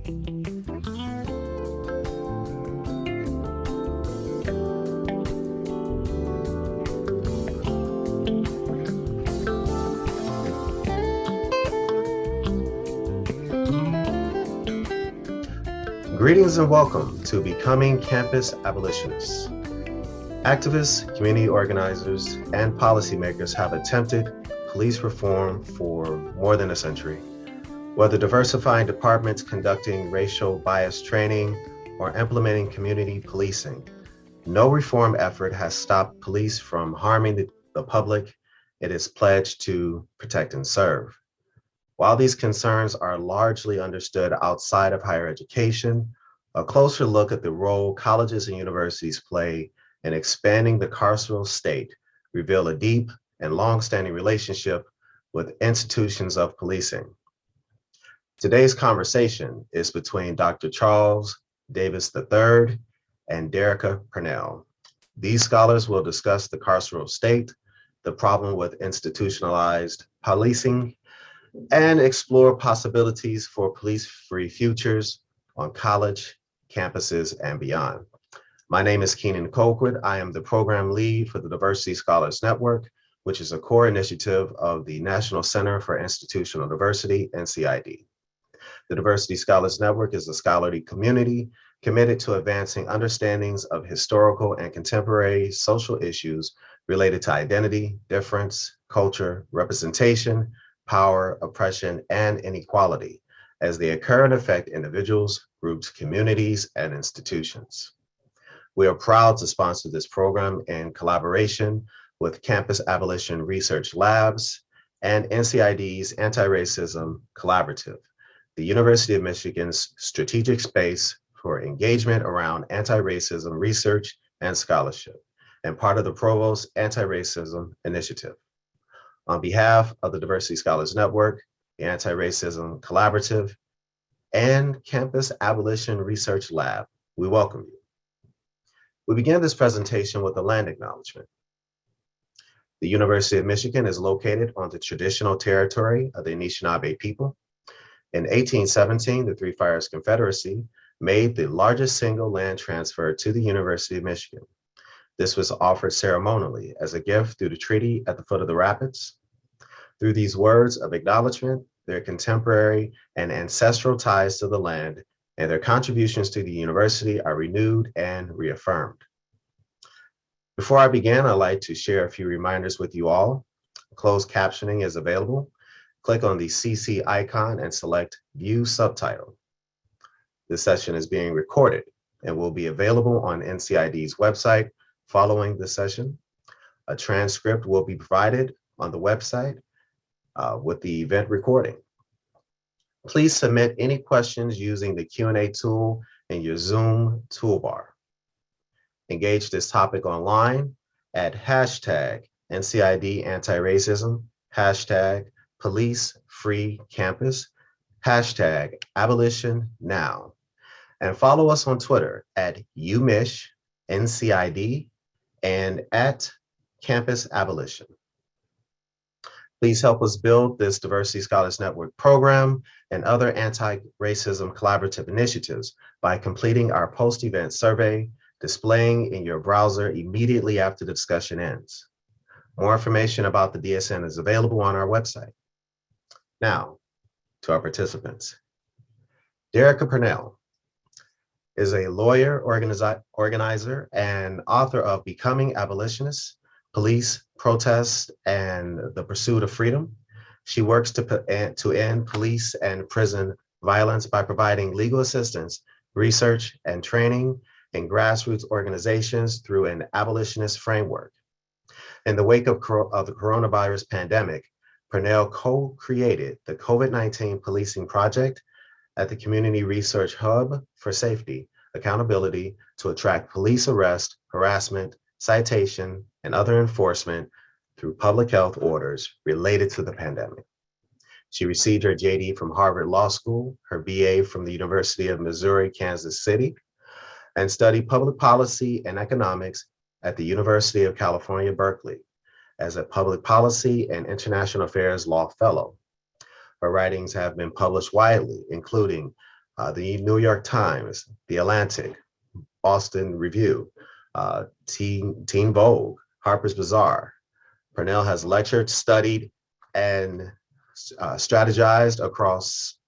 Greetings and welcome to Becoming Campus Abolitionists. Activists, community organizers, and policymakers have attempted police reform for more than a century. Whether diversifying departments, conducting racial bias training, or implementing community policing, no reform effort has stopped police from harming the public it is pledged to protect and serve. While these concerns are largely understood outside of higher education, a closer look at the role colleges and universities play in expanding the carceral state reveal a deep and long-standing relationship with institutions of policing. Today's conversation is between Dr. Charles Davis III and Derecka Purnell. These scholars will discuss the carceral state, the problem with institutionalized policing, and explore possibilities for police-free futures on college campuses and beyond. My name is Keenan Colquitt. I am the program lead for the Diversity Scholars Network, which is a core initiative of the National Center for Institutional Diversity, NCID. The Diversity Scholars Network is a scholarly community committed to advancing understandings of historical and contemporary social issues related to identity, difference, culture, representation, power, oppression, and inequality as they occur and affect individuals, groups, communities, and institutions. We are proud to sponsor this program in collaboration with Campus Abolition Research Labs and NCID's Anti-Racism Collaborative, the University of Michigan's strategic space for engagement around anti-racism research and scholarship, and part of the Provost's Anti-Racism Initiative. On behalf of the Diversity Scholars Network, the Anti-Racism Collaborative, and Campus Abolition Research Lab, we welcome you. We begin this presentation with a land acknowledgement. The University of Michigan is located on the traditional territory of the Anishinaabe people. In 1817, the Three Fires Confederacy made the largest single land transfer to the University of Michigan. This was offered ceremonially as a gift through the treaty at the foot of the rapids. Through these words of acknowledgement, their contemporary and ancestral ties to the land and their contributions to the university are renewed and reaffirmed. Before I begin, I'd like to share a few reminders with you all. Closed captioning is available. Click on the CC icon and select View Subtitle. This session is being recorded and will be available on NCID's website following the session. A transcript will be provided on the website with the event recording. Please submit any questions using the Q&A tool in your Zoom toolbar. Engage this topic online at hashtag NCID Anti-Racism, hashtag Police Free Campus, hashtag Abolition Now, and follow us on Twitter at UMichNCID and at Campus Abolition. Please help us build this Diversity Scholars Network program and other anti-racism collaborative initiatives by completing our post-event survey, displaying in your browser immediately after the discussion ends. More information about the DSN is available on our website. Now, to our participants. Derecka Purnell is a lawyer, organizer, and author of Becoming Abolitionists, Police, Protest, and the Pursuit of Freedom. She works to end police and prison violence by providing legal assistance, research, and training in grassroots organizations through an abolitionist framework. In the wake of the coronavirus pandemic, Purnell co-created the COVID-19 Policing Project at the Community Research Hub for Safety, Accountability to attract police arrest, harassment, citation, and other enforcement through public health orders related to the pandemic. She received her JD from Harvard Law School, her BA from the University of Missouri, Kansas City, and studied public policy and economics at the University of California, Berkeley, as a public policy and international affairs law fellow. Her writings have been published widely, including the New York Times, The Atlantic, Boston Review, Teen Vogue, Harper's Bazaar. Purnell has lectured, studied, and strategized across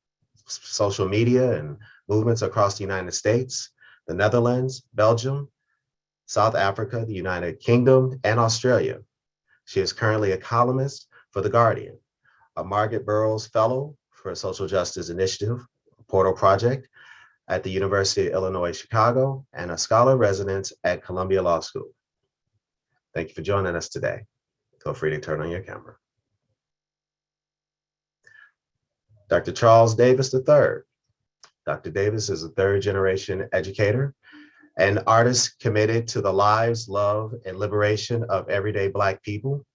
social media and movements across the United States, the Netherlands, Belgium, South Africa, the United Kingdom, and Australia. She is currently a columnist for The Guardian, a Margaret Burroughs Fellow for Social Justice Initiative Portal Project at the University of Illinois, Chicago, and a scholar resident at Columbia Law School. Thank you for joining us today. Feel free to turn on your camera. Dr. Charles Davis III. Dr. Davis is a third-generation educator and artist committed to the lives, love, and liberation of everyday Black people.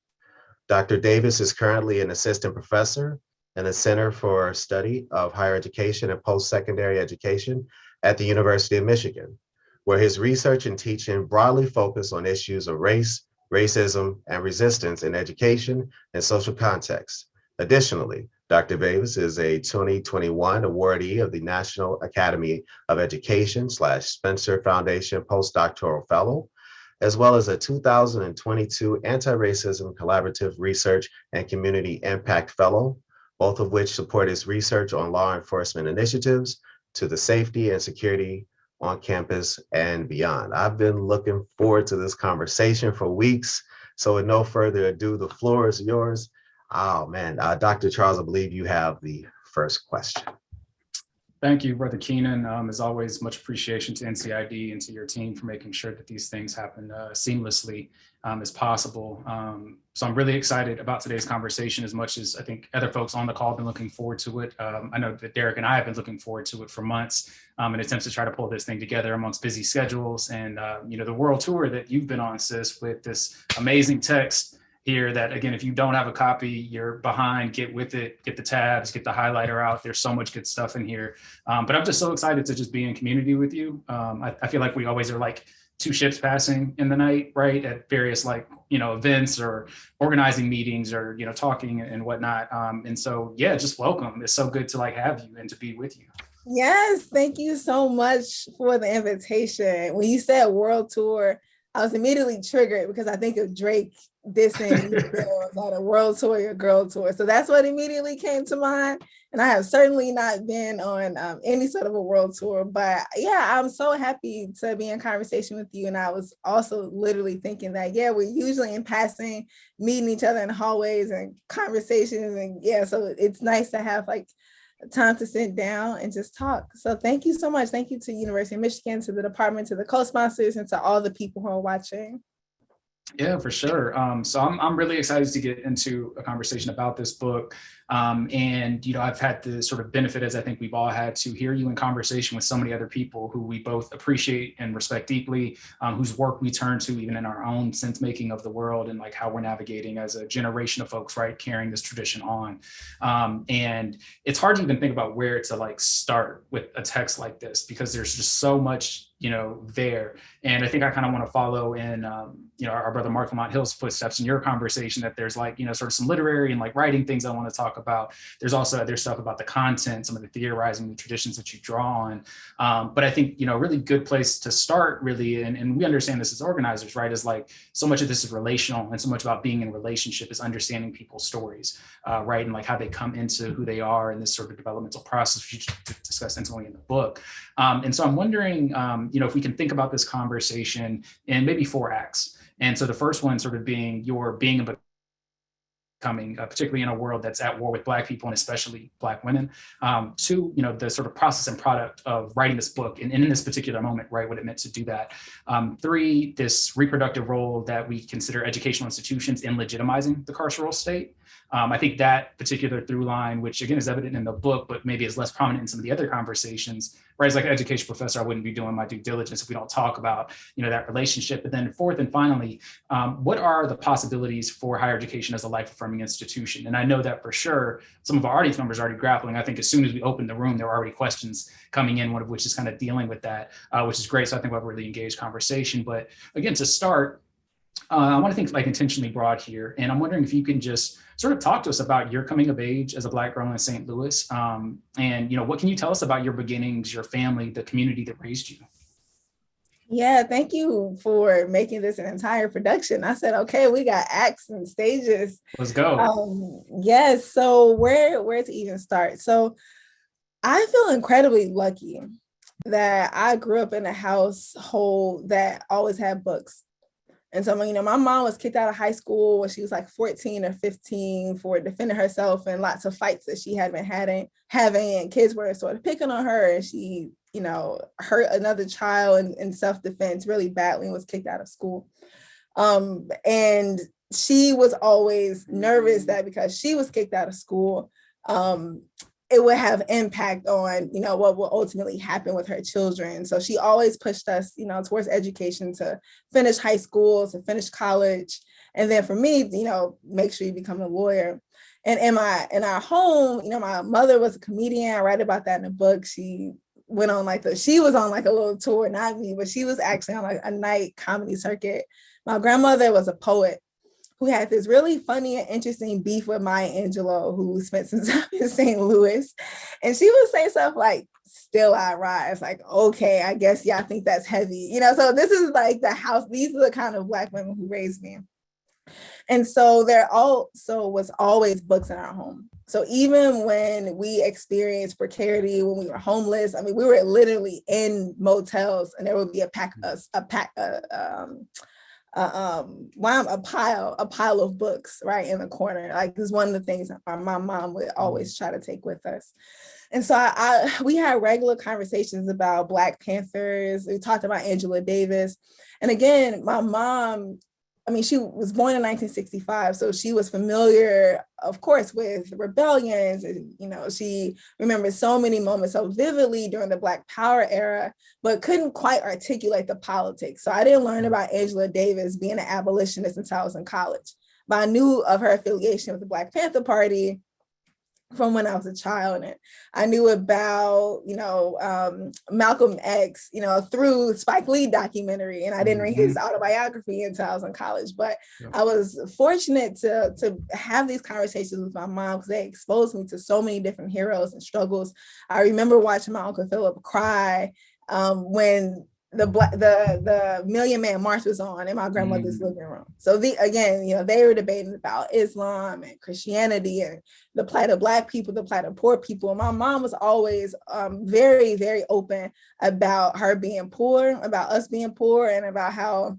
Dr. Davis is currently an assistant professor in the Center for Study of Higher Education and Post-Secondary Education at the University of Michigan, where his research and teaching broadly focus on issues of race, racism, and resistance in education and social contexts. Additionally, Dr. Davis is a 2021 awardee of the National Academy of Education / Spencer Foundation Postdoctoral Fellow, as well as a 2022 Anti-Racism Collaborative Research and Community Impact Fellow, both of which support his research on law enforcement initiatives to the safety and security on campus and beyond. I've been looking forward to this conversation for weeks. So with no further ado, the floor is yours. Oh man, Dr. Charles, I believe you have the first question. Thank you, Brother Keenan. As always, much appreciation to NCID and to your team for making sure that these things happen seamlessly as possible. So I'm really excited about today's conversation, as much as I think other folks on the call have been looking forward to it. I know that Derek and I have been looking forward to it for months in attempts to try to pull this thing together amongst busy schedules. And the world tour that you've been on, sis, with this amazing text here that, again, if you don't have a copy, you're behind, get with it, get the tabs, get the highlighter out. There's so much good stuff in here. But I'm just so excited to just be in community with you. I feel like we always are like two ships passing in the night, right? At various events or organizing meetings or, talking and whatnot. And so, yeah, just welcome. It's so good to have you and to be with you. Yes, thank you so much for the invitation. When you said world tour, I was immediately triggered because I think of Drake dissing about a world tour or girl tour. So that's what immediately came to mind. And I have certainly not been on any sort of a world tour, but yeah, I'm so happy to be in conversation with you. And I was also literally thinking that, yeah, we're usually in passing, meeting each other in hallways and conversations. And yeah, so it's nice to have time to sit down and just talk. So thank you so much. Thank you to University of Michigan, to the department, to the co-sponsors, and to all the people who are watching. Yeah, for sure. So I'm really excited to get into a conversation about this book. And, I've had the sort of benefit, as I think we've all had, to hear you in conversation with so many other people who we both appreciate and respect deeply, whose work we turn to even in our own sense making of the world and how we're navigating as a generation of folks, right, carrying this tradition on. And it's hard to even think about where to start with a text like this, because there's just so much there. And I think I kind of want to follow in, our brother Mark Lamont Hill's footsteps in your conversation, that there's sort of some literary and writing things I want to talk about. There's also other stuff about the content, some of the theorizing, the traditions that you draw on. But I think, a really good place to start really, and we understand this as organizers, right, is so much of this is relational, and so much about being in relationship is understanding people's stories, right, and how they come into who they are in this sort of developmental process, which you discuss intimately in the book. And so I'm wondering, if we can think about this conversation in maybe 4 acts. And so the first one sort of being your being and becoming, particularly in a world that's at war with Black people and especially Black women. 2, the sort of process and product of writing this book and in this particular moment, right, what it meant to do that. 3, this reproductive role that we consider educational institutions in legitimizing the carceral state. I think that particular through line, which again is evident in the book, but maybe is less prominent in some of the other conversations, right? As an education professor, I wouldn't be doing my due diligence if we don't talk about, that relationship. But then 4th and finally, what are the possibilities for higher education as a life-affirming institution? And I know that for sure, some of our audience members are already grappling. I think as soon as we opened the room, there were already questions coming in, one of which is kind of dealing with that, which is great. So I think we'll have a really engaged conversation. But again, to start, I want to think like intentionally broad here. And I'm wondering if you can just sort of talk to us about your coming of age as a Black girl in St. Louis. And, what can you tell us about your beginnings, your family, the community that raised you? Yeah, thank you for making this an entire production. I said, okay, we got acts and stages. Let's go. Yes. So where to even start? So I feel incredibly lucky that I grew up in a household that always had books. And so, my mom was kicked out of high school when she was like 14 or 15 for defending herself and lots of fights that she had been having, and kids were sort of picking on her, and she, hurt another child in self-defense really badly and was kicked out of school. And she was always nervous that because she was kicked out of school, it would have impact on, what will ultimately happen with her children. So she always pushed us, towards education, to finish high school, to finish college. And then for me, make sure you become a lawyer. And in our home, my mother was a comedian. I write about that in the book. She went on she was on like a little tour, not me, but she was actually on like a night comedy circuit. My grandmother was a poet who had this really funny and interesting beef with Maya Angelou, who spent some time in St. Louis. And she would say stuff like, "Still I rise." Like, okay, I guess y'all think that's heavy. So this is like the house. These are the kind of Black women who raised me. And so there also was always books in our home. So even when we experienced precarity, when we were homeless, we were literally in motels, and there would be a pile of books right in the corner. Like, this is one of the things that my mom would always try to take with us. And so we had regular conversations about Black Panthers. We talked about Angela Davis. And again, my mom, she was born in 1965, so she was familiar, of course, with rebellions. And, she remembers so many moments so vividly during the Black Power era, but couldn't quite articulate the politics. So I didn't learn about Angela Davis being an abolitionist until I was in college. But I knew of her affiliation with the Black Panther Party from when I was a child. And I knew about, Malcolm X, through Spike Lee documentary. And I didn't read his autobiography until I was in college. But I was fortunate to have these conversations with my mom, because they exposed me to so many different heroes and struggles. I remember watching my Uncle Philip cry when the Million Man March was on in my grandmother's living room. So they were debating about Islam and Christianity and the plight of Black people, the plight of poor people. And my mom was always very, very open about her being poor, about us being poor, and about how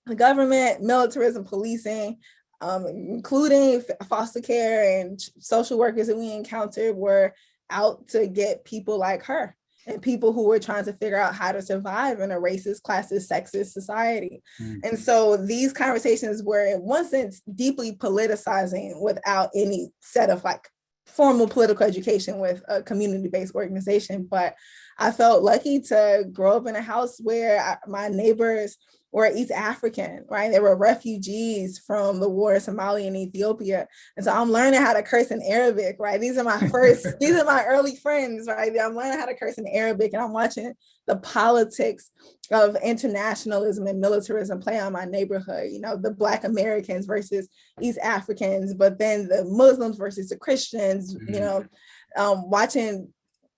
the government, militarism, policing, including foster care and social workers that we encountered, were out to get people like her, and people who were trying to figure out how to survive in a racist, classist, sexist society. And so these conversations were, in one sense, deeply politicizing without any set of like formal political education with a community-based organization. But I felt lucky to grow up in a house where my neighbors were East African, right? They were refugees from the war in Somalia and Ethiopia. And so I'm learning how to curse in Arabic, right? These are my early friends, right? I'm learning how to curse in Arabic, and I'm watching the politics of internationalism and militarism play on my neighborhood, the Black Americans versus East Africans, but then the Muslims versus the Christians, watching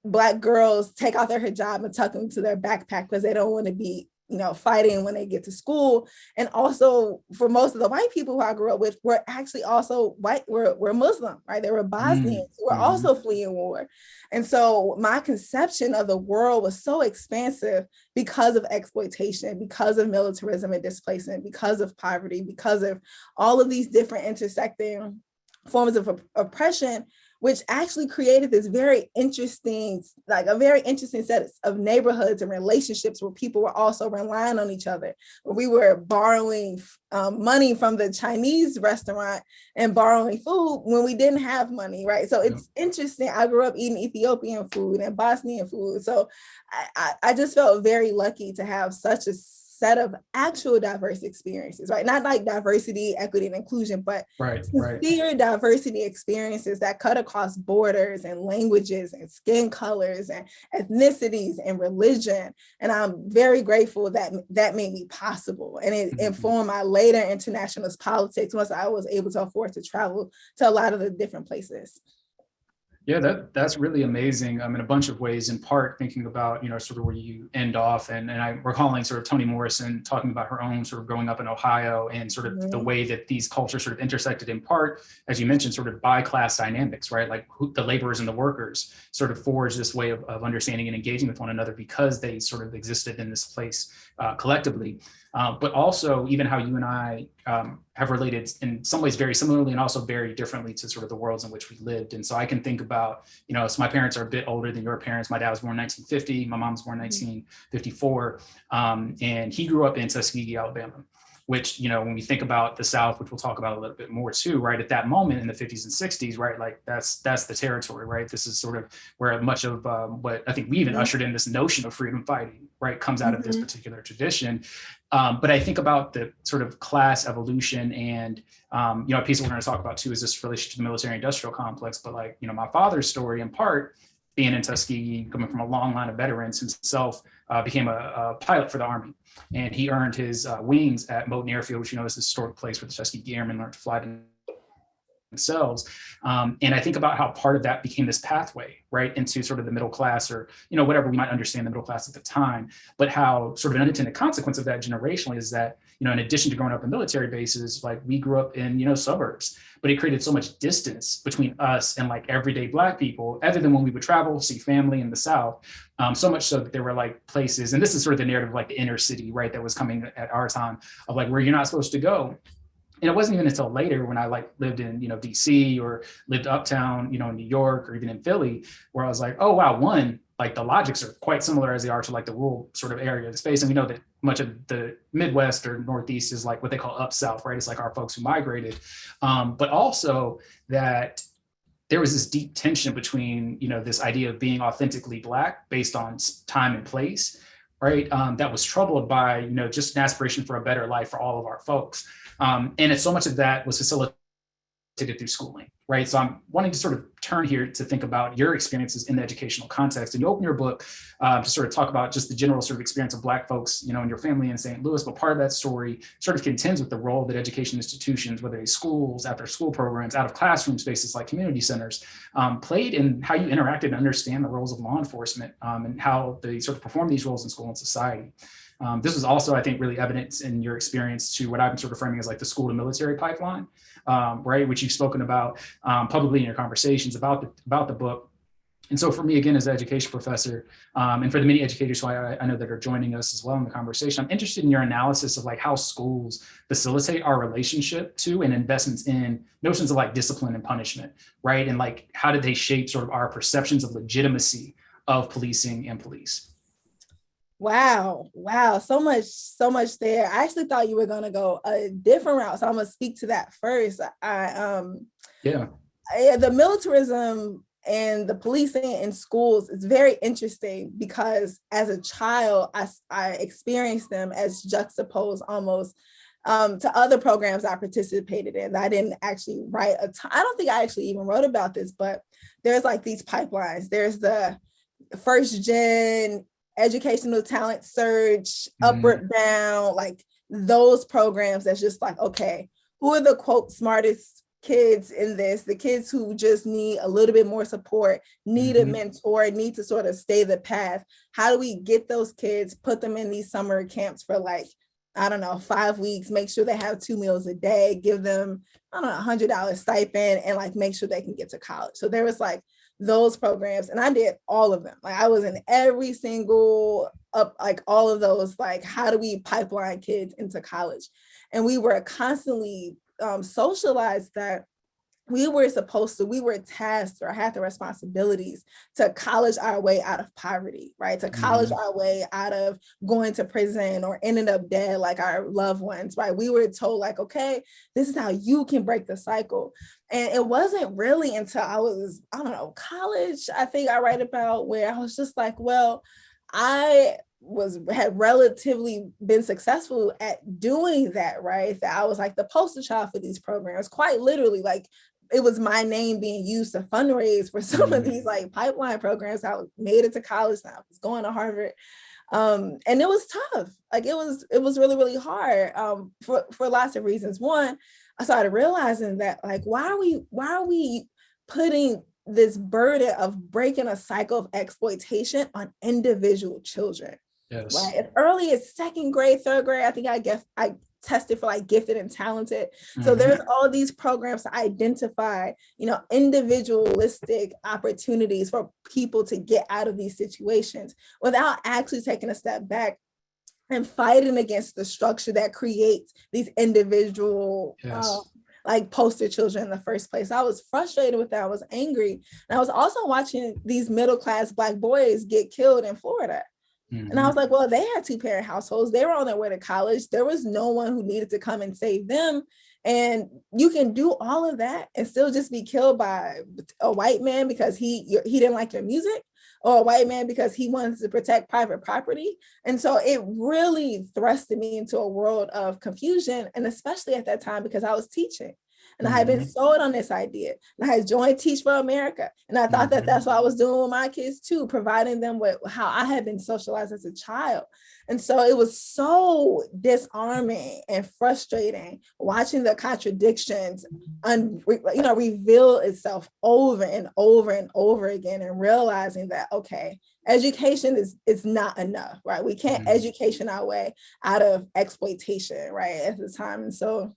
Black girls take off their hijab and tuck them to their backpack because they don't want to be fighting when they get to school. And also, for most of the white people who I grew up with, were actually also white, were Muslim, right? They were Bosnians who were also fleeing war. And so my conception of the world was so expansive because of exploitation, because of militarism and displacement, because of poverty, because of all of these different intersecting forms of oppression, which actually created this very interesting set of neighborhoods and relationships where people were also relying on each other, where we were borrowing money from the Chinese restaurant and borrowing food when we didn't have money, right? So it's interesting. I grew up eating Ethiopian food and Bosnian food. So I just felt very lucky to have such a set of actual diverse experiences, right? Not like diversity, equity, and inclusion, but sincere diversity experiences that cut across borders and languages and skin colors and ethnicities and religion. And I'm very grateful that that made me possible. And it informed my later internationalist politics once I was able to afford to travel to a lot of the different places. Yeah, that's really amazing in a bunch of ways, in part thinking about, sort of where you end off. And I'm recalling sort of Toni Morrison talking about her own sort of growing up in Ohio and sort of the way that these cultures sort of intersected, in part, as you mentioned, sort of by class dynamics, right? Like the laborers and the workers sort of forged this way of understanding and engaging with one another because they sort of existed in this place collectively. But also even how you and I have related in some ways very similarly and also very differently to sort of the worlds in which we lived. And so I can think about, so my parents are a bit older than your parents. My dad was born in 1950, my mom was born in 1954, and he grew up in Tuskegee, Alabama, which, when we think about the South, which we'll talk about a little bit more too, right, at that moment in the 50s and 60s, right, like that's the territory, right? This is sort of where much of what I think we even ushered in this notion of freedom fighting, right, comes out of this particular tradition. But I think about the sort of class evolution and, a piece that we're going to talk about too is this relationship to the military industrial complex. But like, my father's story, in part, being in Tuskegee, coming from a long line of veterans himself, became a pilot for the Army. And he earned his wings at Moton Airfield, which is this historic place where the Tuskegee Airmen learned to fly themselves. And I think about how part of that became this pathway, right, into sort of the middle class, or, whatever we might understand the middle class at the time, but how sort of an unintended consequence of that generationally is that, in addition to growing up in military bases, like we grew up in, suburbs, but it created so much distance between us and like everyday Black people, other than when we would travel, see family in the South, so much so that there were like places, and this is sort of the narrative of like the inner city, right, that was coming at our time of like where you're not supposed to go. And it wasn't even until later when I like lived in, DC or lived uptown, in New York or even in Philly, where I was like, oh, wow, one, like the logics are quite similar as they are to like the rural sort of area of the space. And we know that much of the Midwest or Northeast is like what they call up South, right? It's like our folks who migrated. But also that there was this deep tension between, this idea of being authentically Black based on time and place, right? That was troubled by, just an aspiration for a better life for all of our folks. And it's so much of that was facilitated through schooling, right? So I'm wanting to sort of turn here to think about your experiences in the educational context. And you open your book to sort of talk about just the general sort of experience of Black folks, in your family in St. Louis. But part of that story sort of contends with the role that education institutions, whether it's schools, after school programs, out of classroom spaces like community centers, played in how you interacted and understand the roles of law enforcement and how they sort of perform these roles in school and society. This was also, I think, really evident in your experience to what I'm sort of framing as like the school to military pipeline, right, which you've spoken about publicly in your conversations about the book. And so for me, again, as an education professor, and for the many educators who I know that are joining us as well in the conversation, I'm interested in your analysis of like how schools facilitate our relationship to and investments in notions of like discipline and punishment, right? And like, how did they shape sort of our perceptions of legitimacy of policing and police? Wow. So much there. I actually thought you were going to go a different route. So I'm going to speak to that first. The militarism and the policing in schools is very interesting because as a child, I experienced them as juxtaposed almost to other programs I participated in. I didn't actually write I don't think I actually even wrote about this, but there's like these pipelines. There's the first gen educational talent search, upward bound, like those programs that's just like, okay, who are the quote smartest kids in this, the kids who just need a little bit more support, need a mentor, need to sort of stay the path. How do we get those kids, put them in these summer camps for like, I don't know, 5 weeks, make sure they have 2 meals a day, give them, I don't know, $100 stipend, and like make sure they can get to college. So there was like those programs, and I did all of them. Like I was in every single like all of those, like how do we pipeline kids into college? And we were constantly socialized that we were tasked or had the responsibilities to college our way out of poverty, right? To college our way out of going to prison or ending up dead like our loved ones, right? We were told like, okay, this is how you can break the cycle. And it wasn't really until I was, I don't know, college, I think I write about, where I was just like, well, I had relatively been successful at doing that, right? That I was like the poster child for these programs, quite literally. Like, it was my name being used to fundraise for some of these like pipeline programs. I made it to college now. I was going to Harvard. And it was tough. Like, it was really, really hard for lots of reasons. One, I started realizing that, like, why are we putting this burden of breaking a cycle of exploitation on individual children? Yes. Right. As early as second grade, third grade, I think I tested for like gifted and talented. So there's all these programs to identify, individualistic opportunities for people to get out of these situations without actually taking a step back and fighting against the structure that creates these individual like poster children in the first place. I was frustrated with that. I was angry. And I was also watching these middle-class Black boys get killed in Florida. And I was like, well, they had 2-parent households. They were on their way to college. There was no one who needed to come and save them. And you can do all of that and still just be killed by a white man because he didn't like your music, or a white man because he wanted to protect private property. And so it really thrusted me into a world of confusion. And especially at that time, because I was teaching. And I had been sold on this idea. And I had joined Teach for America. And I thought that that's what I was doing with my kids too, providing them with how I had been socialized as a child. And so it was so disarming and frustrating watching the contradictions reveal itself over and over and over again, and realizing that, okay, education is not enough, right? We can't education our way out of exploitation, right, at the time. And so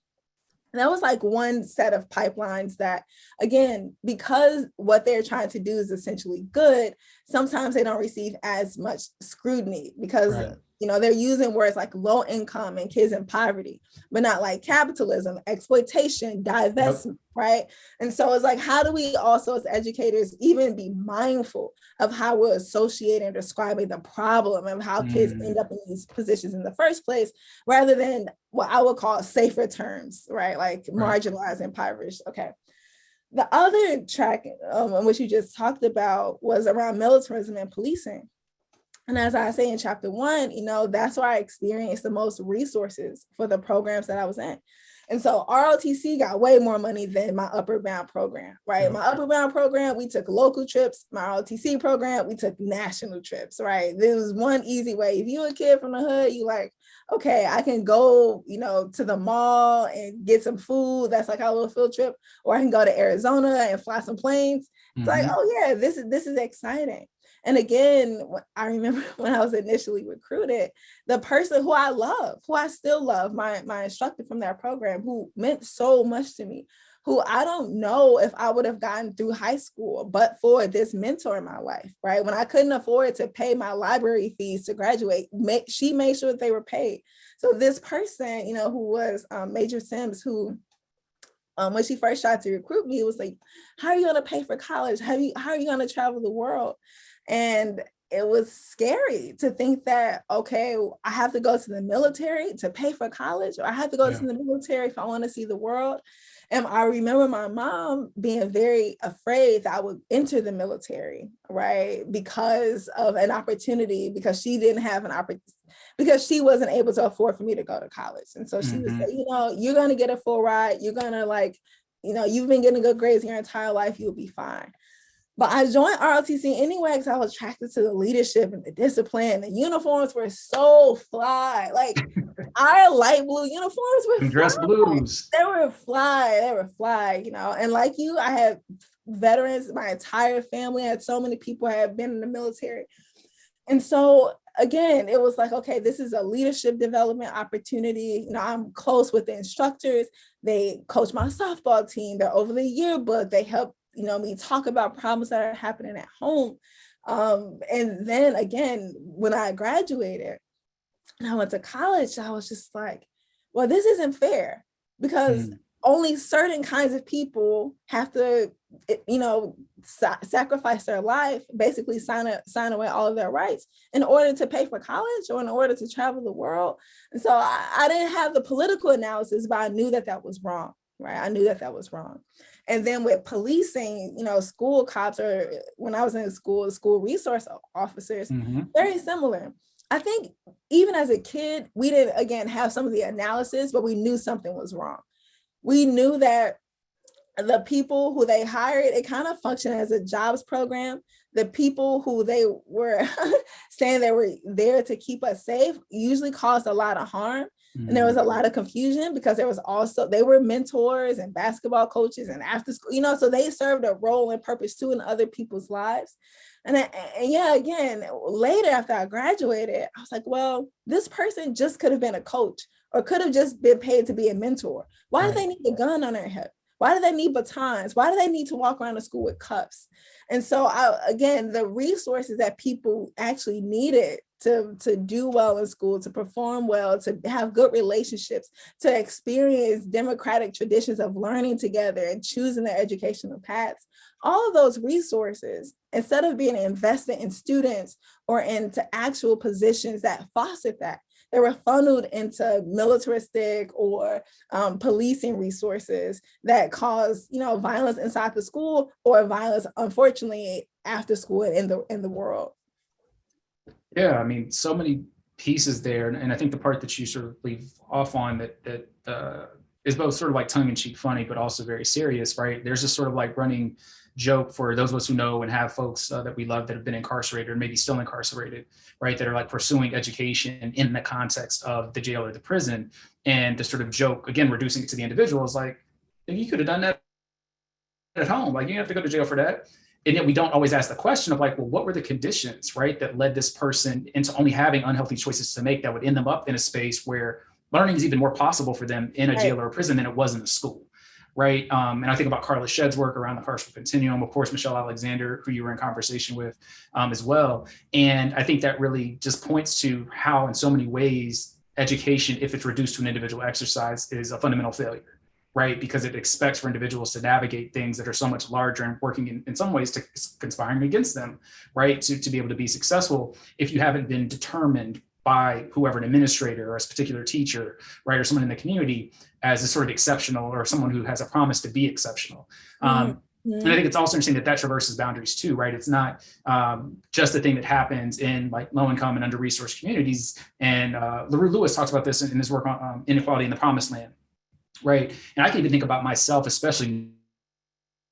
that was like one set of pipelines that, again, because what they're trying to do is essentially good, sometimes they don't receive as much scrutiny because, they're using words like low income and kids in poverty, but not like capitalism, exploitation, divestment, right? And so it's like, how do we also as educators even be mindful of how we're associating and describing the problem of how kids end up in these positions in the first place, rather than what I would call safer terms, right? Like marginalized, impoverished. Okay. The other track in which you just talked about was around militarism and policing. And as I say in chapter 1, that's where I experienced the most resources for the programs that I was in. And so ROTC got way more money than my Upward Bound program, right? My Upward Bound program, we took local trips. My ROTC program, we took national trips, right? There was one easy way. If you're a kid from the hood, you like, okay, I can go, to the mall and get some food. That's like our little field trip. Or I can go to Arizona and fly some planes. It's like, oh yeah, this is exciting. And again, I remember when I was initially recruited, the person who I love, who I still love, my instructor from that program, who meant so much to me, who I don't know if I would have gotten through high school, but for this mentor in my life, right? When I couldn't afford to pay my library fees to graduate, she made sure that they were paid. So this person, who was Major Sims, who when she first tried to recruit me, it was like, how are you going to pay for college? How are you going to travel the world? And it was scary to think that, okay, I have to go to the military to pay for college, or I have to go to the military if I want to see the world. And I remember my mom being very afraid that I would enter the military, right? Because of an opportunity, because she didn't have an opportunity, because she wasn't able to afford for me to go to college. And so she would say, you're going to get a full ride. You're going to you've been getting good grades your entire life. You'll be fine. But I joined ROTC anyway because I was attracted to the leadership and the discipline. The uniforms were so fly. Like our light blue uniforms were dress blues. They were fly, And like you, I had veterans, my entire family, I had so many people had been in the military. And so again, it was like, okay, this is a leadership development opportunity. I'm close with the instructors. They coach my softball team. They're over the yearbook. They help me talk about problems that are happening at home. And then again, when I graduated and I went to college, I was just like, well, this isn't fair because only certain kinds of people have to, sacrifice their life, basically sign away all of their rights in order to pay for college or in order to travel the world. And so I didn't have the political analysis, but I knew that was wrong, right? I knew that was wrong. And then with policing, school cops, or when I was in school resource officers, very similar. I think even as a kid, we didn't, again, have some of the analysis, but we knew something was wrong. We knew that the people who they hired, it kind of functioned as a jobs program. The people who they were saying they were there to keep us safe usually caused a lot of harm. And there was a lot of confusion because there was also, they were mentors and basketball coaches and after school, so they served a role and purpose too in other people's lives. And yeah, again, later after I graduated, I was like, well, this person just could have been a coach or could have just been paid to be a mentor. Why do they need a gun on their hip? Why do they need batons? Why do they need to walk around the school with cuffs? And so, again, the resources that people actually needed to do well in school, to perform well, to have good relationships, to experience democratic traditions of learning together and choosing their educational paths, all of those resources, instead of being invested in students or into actual positions that fostered that, they were funneled into militaristic or policing resources that cause, violence inside the school or violence, unfortunately, after school and in the world. Yeah, I mean, so many pieces there, and I think the part that you sort of leave off on that is both sort of like tongue-in-cheek funny, but also very serious, right? There's this sort of like running joke for those of us who know and have folks that we love that have been incarcerated or maybe still incarcerated, right? That are like pursuing education in the context of the jail or the prison. And the sort of joke, again, reducing it to the individual is like, you could have done that at home. Like, you don't have to go to jail for that. And yet we don't always ask the question of like, well, what were the conditions, right, that led this person into only having unhealthy choices to make that would end them up in a space where learning is even more possible for them in a jail or a prison than it was in a school. Right. And I think about Carla Shedd's work around the carceral continuum, of course, Michelle Alexander, who you were in conversation with as well. And I think that really just points to how in so many ways education, if it's reduced to an individual exercise, is a fundamental failure, right? Because it expects for individuals to navigate things that are so much larger and working in some ways to conspiring against them, right? To be able to be successful if you haven't been determined by whoever, an administrator or a particular teacher, right, or someone in the community as a sort of exceptional or someone who has a promise to be exceptional. And I think it's also interesting that traverses boundaries too, right? It's not just a thing that happens in like low-income and under-resourced communities. And LaRue Lewis talks about this in his work on inequality in the promised land, right? And I can even think about myself, especially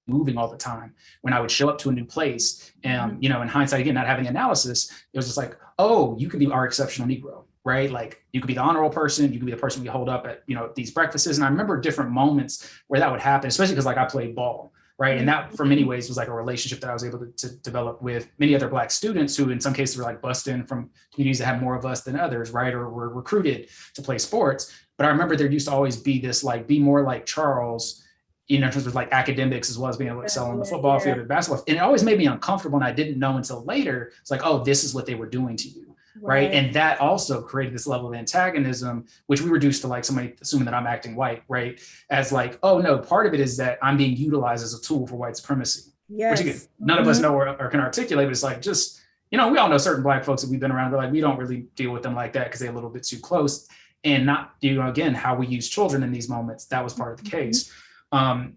moving all the time, when I would show up to a new place and, in hindsight, again, not having analysis, it was just like, oh, you could be our exceptional Negro, right? Like you could be the honorable person, you could be the person we hold up at, these breakfasts. And I remember different moments where that would happen, especially because like I played ball, right? And that for many ways was like a relationship that I was able to develop with many other Black students who in some cases were like bused in from communities that had more of us than others, right? Or were recruited to play sports. But I remember there used to always be this like, be more like Charles, in terms of like academics as well as being able to excel on the football field or basketball. And it always made me uncomfortable. And I didn't know until later. It's like, oh, this is what they were doing to you. Right. And that also created this level of antagonism, which we reduced to like somebody assuming that I'm acting white, right? As like, oh no, part of it is that I'm being utilized as a tool for white supremacy. Yes. Which again, none of us know or can articulate, but it's like, just, we all know certain Black folks that we've been around, but like, we don't really deal with them like that because they're a little bit too close. And not, again, how we use children in these moments, that was part of the case.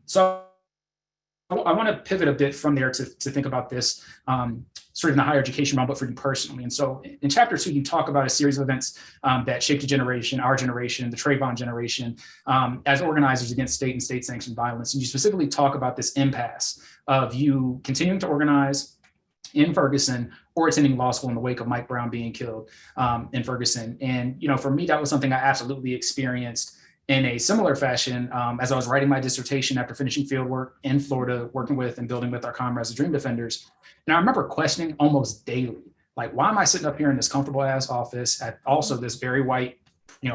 So I want to pivot a bit from there to think about this sort of in the higher education realm, but for you personally. And so in chapter 2, you talk about a series of events that shaped a generation, our generation, the Trayvon generation, as organizers against state and state-sanctioned violence. And you specifically talk about this impasse of you continuing to organize in Ferguson or attending law school in the wake of Mike Brown being killed in Ferguson. And, for me, that was something I absolutely experienced in a similar fashion, as I was writing my dissertation after finishing field work in Florida, working with and building with our comrades, the Dream Defenders. And I remember questioning almost daily, like, why am I sitting up here in this comfortable ass office at also this very white,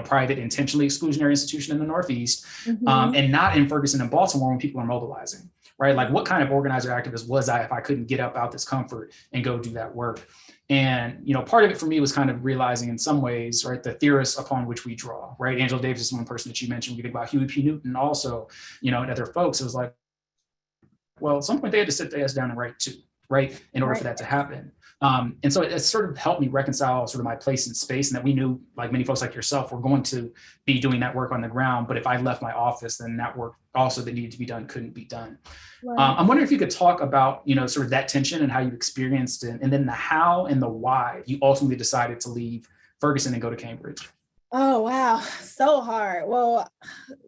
private, intentionally exclusionary institution in the Northeast, and not in Ferguson and Baltimore when people are mobilizing, right? Like, what kind of organizer activist was I if I couldn't get up out this comfort and go do that work? And, part of it for me was kind of realizing in some ways, right, the theorists upon which we draw, right? Angela Davis is one person that you mentioned. We think about Huey P. Newton also, and other folks. It was like, well, at some point they had to sit their ass down and write too, right, in order for that to happen. And so it sort of helped me reconcile sort of my place in space, and that we knew, like many folks like yourself, were going to be doing that work on the ground. But if I left my office, then that work also that needed to be done couldn't be done. Right. I'm wondering if you could talk about, sort of that tension and how you experienced it, and then the how and the why you ultimately decided to leave Ferguson and go to Cambridge. Oh, wow. So hard. Well,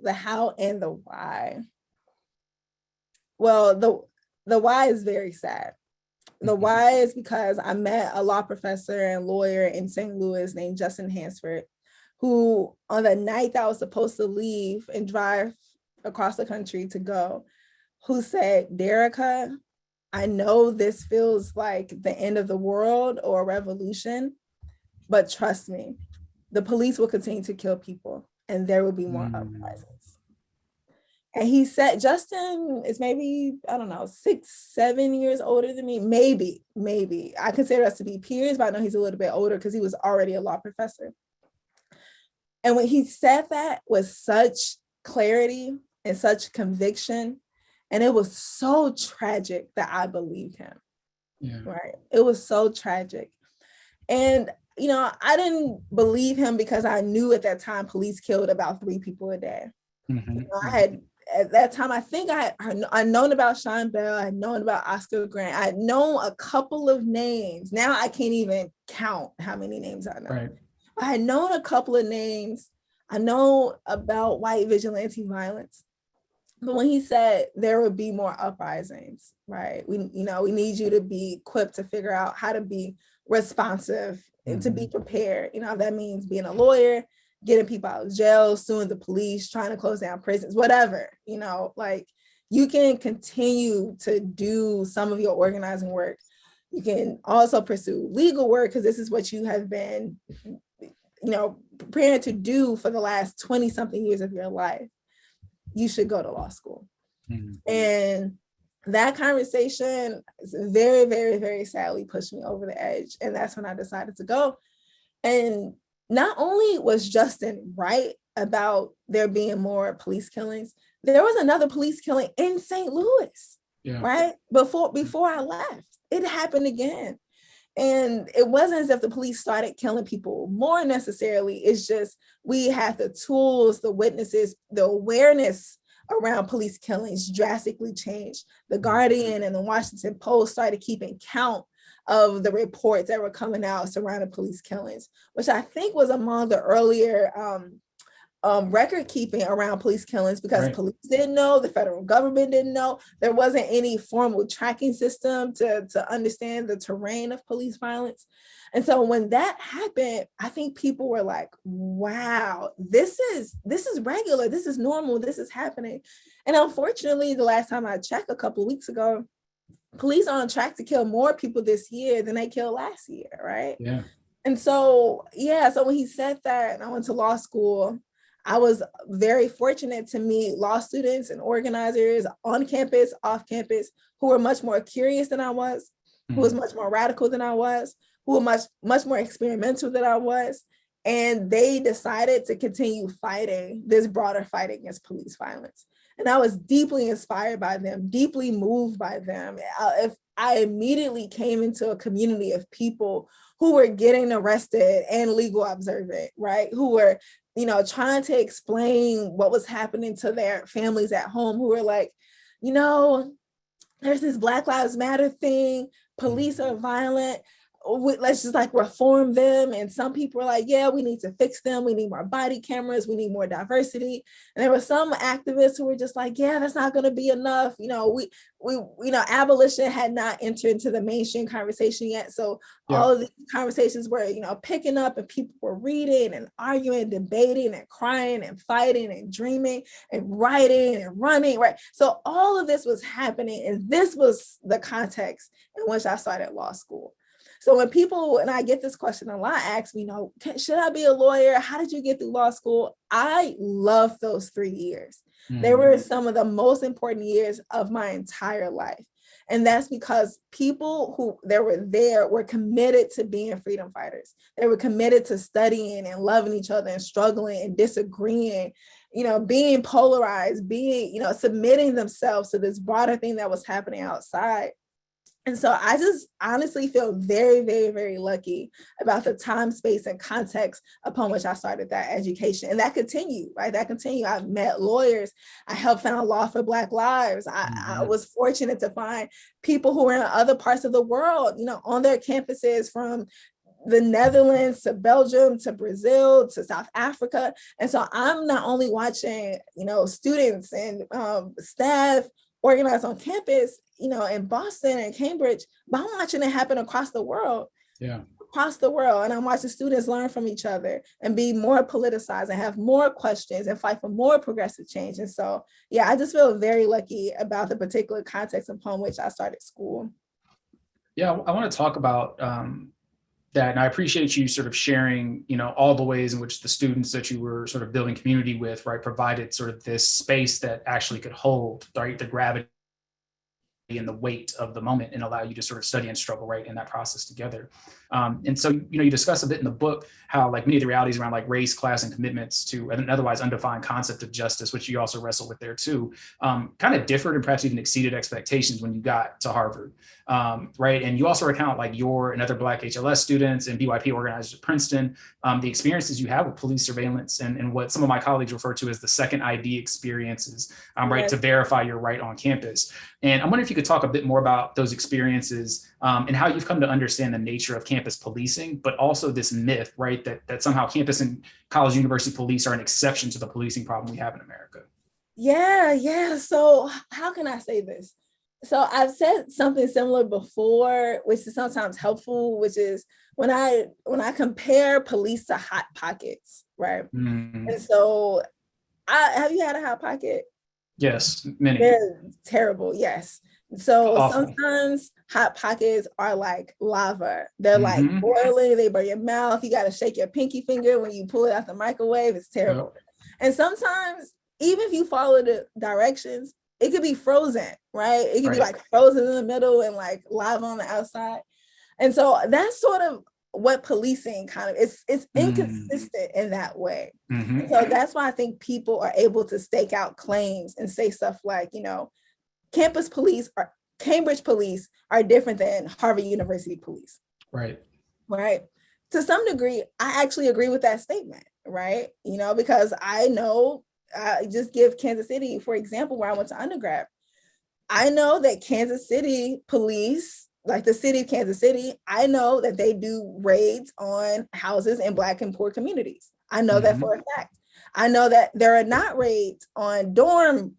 the how and the why. Well, the why is very sad. The why is because I met a law professor and lawyer in St. Louis named Justin Hansford, who on the night that I was supposed to leave and drive across the country to go, who said, Derecka, I know this feels like the end of the world or a revolution, but trust me, the police will continue to kill people and there will be more uprisings. And he said, Justin is maybe, I don't know, 6-7 years older than me. Maybe. I consider us to be peers, but I know he's a little bit older because he was already a law professor. And when he said that with such clarity and such conviction, and it was so tragic that I believed him. Yeah. Right. It was so tragic. And, I didn't believe him because I knew at that time police killed about 3 people a day. Mm-hmm. I had, at that time, I think I'd known about Sean Bell, I'd known about Oscar Grant, I'd known a couple of names. Now I can't even count how many names I know. Right. I had known a couple of names. I know about white vigilante violence. But when he said there would be more uprisings, right? We need you to be equipped to figure out how to be responsive and to be prepared. That means being a lawyer, getting people out of jail, suing the police, trying to close down prisons, whatever, you can continue to do some of your organizing work. You can also pursue legal work because this is what you have been, preparing to do for the last 20 something years of your life. You should go to law school. Mm-hmm. And that conversation very, very, very sadly pushed me over the edge. And that's when I decided to go. And not only was Justin right about there being more police killings, there was another police killing in St. Louis, right? Before I left, it happened again. And it wasn't as if the police started killing people more necessarily. It's just we had the tools, the witnesses, the awareness around police killings drastically changed. The Guardian and the Washington Post started keeping count of the reports that were coming out surrounding police killings, which I think was among the earlier record keeping around police killings because police didn't know, the federal government didn't know. There wasn't any formal tracking system to understand the terrain of police violence. And so when that happened, I think people were like, wow, this is regular, this is normal, this is happening. And unfortunately, the last time I checked a couple of weeks ago, police are on track to kill more people this year than they killed last year, right? Yeah. And so, so when he said that, and I went to law school, I was very fortunate to meet law students and organizers on campus, off campus, who were much more curious than I was, who was much more radical than I was, who were much more experimental than I was. And they decided to continue fighting this broader fight against police violence. And I was deeply inspired by them, deeply moved by them. I immediately came into a community of people who were getting arrested and legal observant, right? Who were, trying to explain what was happening to their families at home, who were like, there's this Black Lives Matter thing, police are violent, let's just reform them. And some people are like, yeah, we need to fix them. We need more body cameras. We need more diversity. And there were some activists who were just like, yeah, that's not going to be enough. Abolition had not entered into the mainstream conversation yet. So all of these conversations were, picking up, and people were reading and arguing, debating and crying and fighting and dreaming and writing and running, right? So all of this was happening. And this was the context in which I started law school. So when people, and I get this question a lot, ask me, should I be a lawyer? How did you get through law school? I loved those 3 years. They were some of the most important years of my entire life. And that's because people who were committed to being freedom fighters. They were committed to studying and loving each other and struggling and disagreeing, being polarized, submitting themselves to this broader thing that was happening outside. And so I just honestly feel very, very, very lucky about the time, space, and context upon which I started that education. And that continued, right? That continued. I've met lawyers. I helped found Law for Black Lives. I was fortunate to find people who were in other parts of the world, on their campuses, from the Netherlands to Belgium to Brazil to South Africa. And so I'm not only watching, students and staff organized on campus, in Boston and Cambridge, but I'm watching it happen across the world. Yeah. Across the world. And I'm watching students learn from each other and be more politicized and have more questions and fight for more progressive change. And so, yeah, I just feel very lucky about the particular context upon which I started school. Yeah, I want to talk about that. And I appreciate you sort of sharing, all the ways in which the students that you were sort of building community with, right, provided sort of this space that actually could hold, right, the gravity and the weight of the moment and allow you to sort of study and struggle right in that process together. And so, you discuss a bit in the book how like many of the realities around like race, class, and commitments to an otherwise undefined concept of justice, which you also wrestle with there too, kind of differed and perhaps even exceeded expectations when you got to Harvard, right? And you also recount like your and other Black HLS students and BYP organizers at Princeton, the experiences you have with police surveillance and what some of my colleagues refer to as the second ID experiences, right, to verify your right on campus. And I'm wondering if you could talk a bit more about those experiences and how you've come to understand the nature of campus policing, but also this myth, right, that somehow campus and college university police are an exception to the policing problem we have in America. Yeah. So how can I say this? So I've said something similar before, which is sometimes helpful, which is when I compare police to hot pockets, right? Mm-hmm. And so have you had a hot pocket? Yes, many. They're terrible, yes. So sometimes hot pockets are like lava. They're like boiling, they burn your mouth. You got to shake your pinky finger when you pull it out the microwave. It's terrible. Yep. And sometimes, even if you follow the directions, it could be frozen, right? It could be like frozen in the middle and like lava on the outside. And so that's sort of what policing kind of is. It's inconsistent in that way. Mm-hmm. So that's why I think people are able to stake out claims and say stuff like, campus police or Cambridge police are different than Harvard University police. Right. To some degree, I actually agree with that statement, right? Because I know, just give Kansas City, for example, where I went to undergrad. I know that Kansas City police, like the city of Kansas City, I know that they do raids on houses in Black and poor communities. I know that for a fact. I know that there are not raids on dorms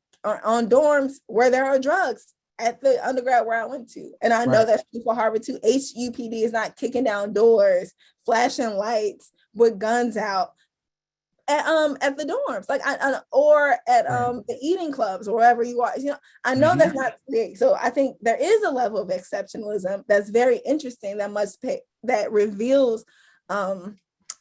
where there are drugs at the undergrad where I went to. And I know that for Harvard too, HUPD is not kicking down doors, flashing lights with guns out at the dorms, like or at the eating clubs or wherever you are. I know that's not big. So I think there is a level of exceptionalism that's very interesting that reveals a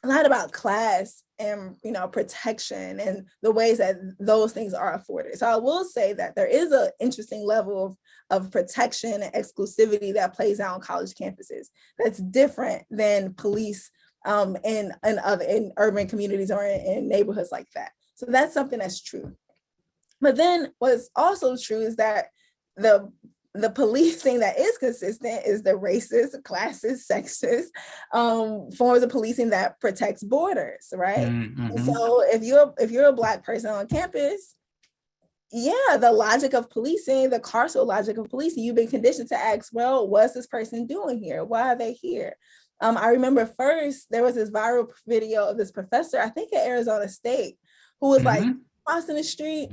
lot about class and protection and the ways that those things are afforded. So I will say that there is an interesting level of protection and exclusivity that plays out on college campuses that's different than police in urban communities or in neighborhoods like that. So that's something that's true. But then what's also true is that the policing that is consistent is the racist, classist, sexist forms of policing that protects borders, right? Mm-hmm. So if you're a Black person on campus, the logic of policing, the carceral logic of policing, you've been conditioned to ask, well, what's this person doing here? Why are they here? I remember first there was this viral video of this professor, I think at Arizona State, who was like crossing the street.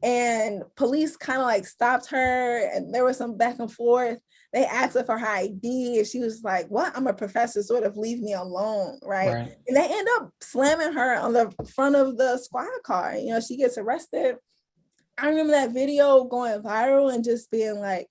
And police kind of like stopped her and there was some back and forth. They asked her for her ID and she was like, what? I'm a professor, sort of leave me alone, right? And they end up slamming her on the front of the squad car. She gets arrested. I remember that video going viral and just being like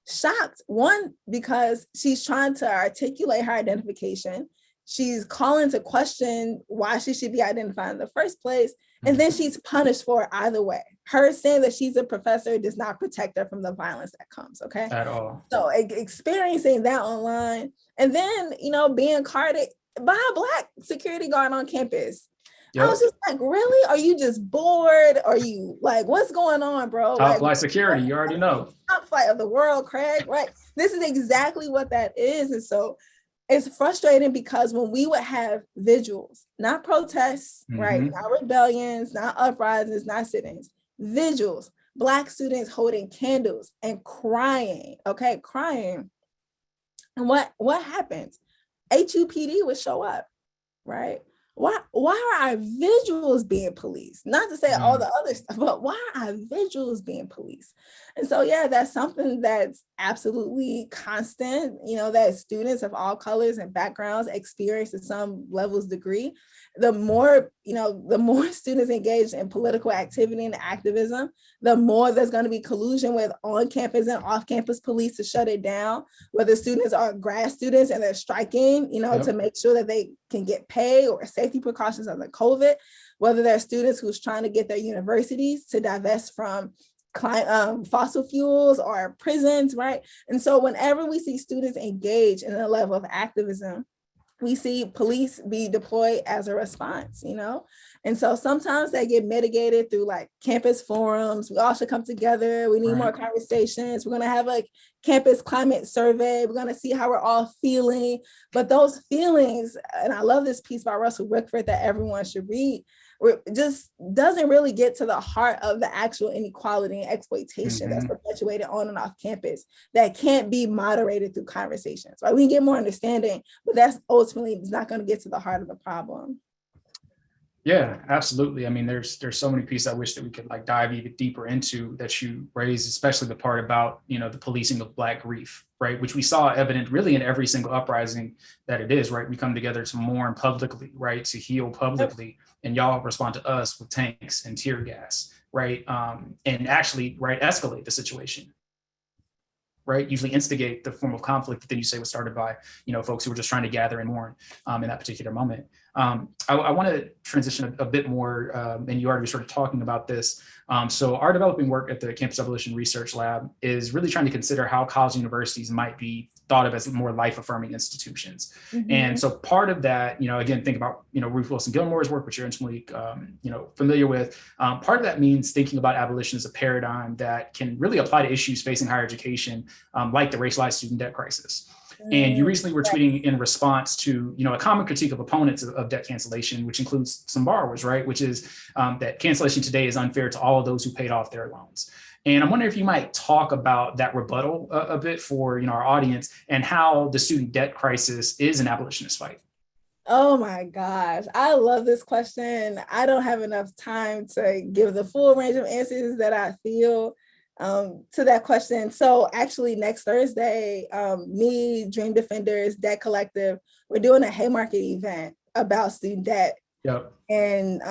shocked. One, because she's trying to articulate her identification. She's calling to question why she should be identified in the first place. And then she's punished for it either way. Her saying that she's a professor does not protect her from the violence that comes, okay? At all. So experiencing that online and then, being carded by a Black security guard on campus. I was just like, really? Are you just bored? Are you like, what's going on, bro? Top Like, flight security, you already know. Top flight of the world, Craig, right? This is exactly what that is. And so it's frustrating because when we would have vigils, not protests, right? Not rebellions, not uprisings, not sit-ins, vigils, Black students holding candles and crying, okay, crying. And what happens? HUPD would show up, right? Why are our visuals being policed? Not to say all the other stuff, but why are our visuals being policed? And so, yeah, that's something that's absolutely constant, that students of all colors and backgrounds experience to some levels degree. The more students engaged in political activity and activism, the more there's going to be collusion with on-campus and off-campus police to shut it down, whether students are grad students and they're striking, to make sure that they can get pay or safety precautions under COVID, whether they're students who's trying to get their universities to divest from fossil fuels or prisons, right? And so whenever we see students engage in a level of activism, we see police be deployed as a response, And so sometimes they get mitigated through like campus forums. We all should come together. We need more conversations. We're going to have a campus climate survey. We're going to see how we're all feeling. But those feelings, and I love this piece by Russell Wickford that everyone should read, just doesn't really get to the heart of the actual inequality and exploitation that's perpetuated on and off campus that can't be moderated through conversations, right? We can get more understanding, but that's ultimately not going to get to the heart of the problem. Yeah, absolutely. I mean, there's so many pieces I wish that we could like dive even deeper into that you raised, especially the part about, the policing of Black grief, right? Which we saw evident really in every single uprising that it is, right? We come together to mourn publicly, right? To heal publicly, and y'all respond to us with tanks and tear gas, right? And actually, right, escalate the situation, right? Usually instigate the form of conflict that then you say was started by, folks who were just trying to gather and mourn in that particular moment. I want to transition a bit more, and you already started talking about this. So our developing work at the Campus Abolition Research Lab is really trying to consider how college universities might be thought of as more life-affirming institutions. And so part of that, again, think about, Ruth Wilson Gilmore's work, which you're intimately, familiar with. Part of that means thinking about abolition as a paradigm that can really apply to issues facing higher education, like the racialized student debt crisis. And you recently were tweeting in response to, a common critique of opponents of debt cancellation, which includes some borrowers, right? Which is that cancellation today is unfair to all of those who paid off their loans. And I'm wondering if you might talk about that rebuttal a bit for, our audience, and how the student debt crisis is an abolitionist fight. Oh my gosh, I love this question. I don't have enough time to give the full range of answers that I feel to that question. So actually next Thursday, me, Dream Defenders, Debt Collective, we're doing a Haymarket event about student debt and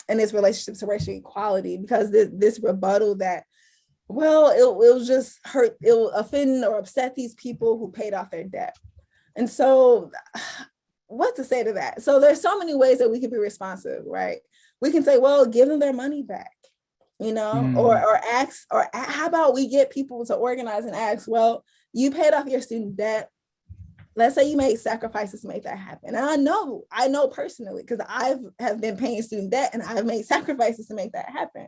its relationship to racial equality, because this rebuttal that, well, it will just hurt, it will offend or upset these people who paid off their debt. And so what to say to that? So there's so many ways that we can be responsive, right? We can say, well, give them their money back. Or ask, or how about we get people to organize and ask, well, you paid off your student debt. Let's say you made sacrifices to make that happen. And I know personally, because I have been paying student debt and I've made sacrifices to make that happen.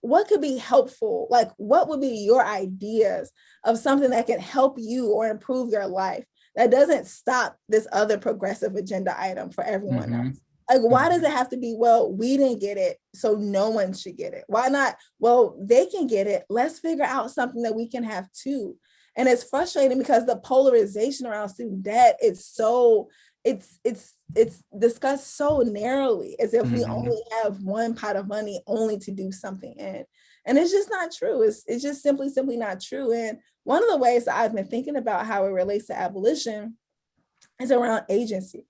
What could be helpful? Like, what would be your ideas of something that can help you or improve your life that doesn't stop this other progressive agenda item for everyone else? Like, why does it have to be, well, we didn't get it, so no one should get it? Why not? Well, they can get it. Let's figure out something that we can have too. And it's frustrating because the polarization around student debt is so, it's discussed so narrowly, as if we only have one pot of money only to do something in. And it's just not true. It's just simply not true. And one of the ways that I've been thinking about how it relates to abolition is around agency.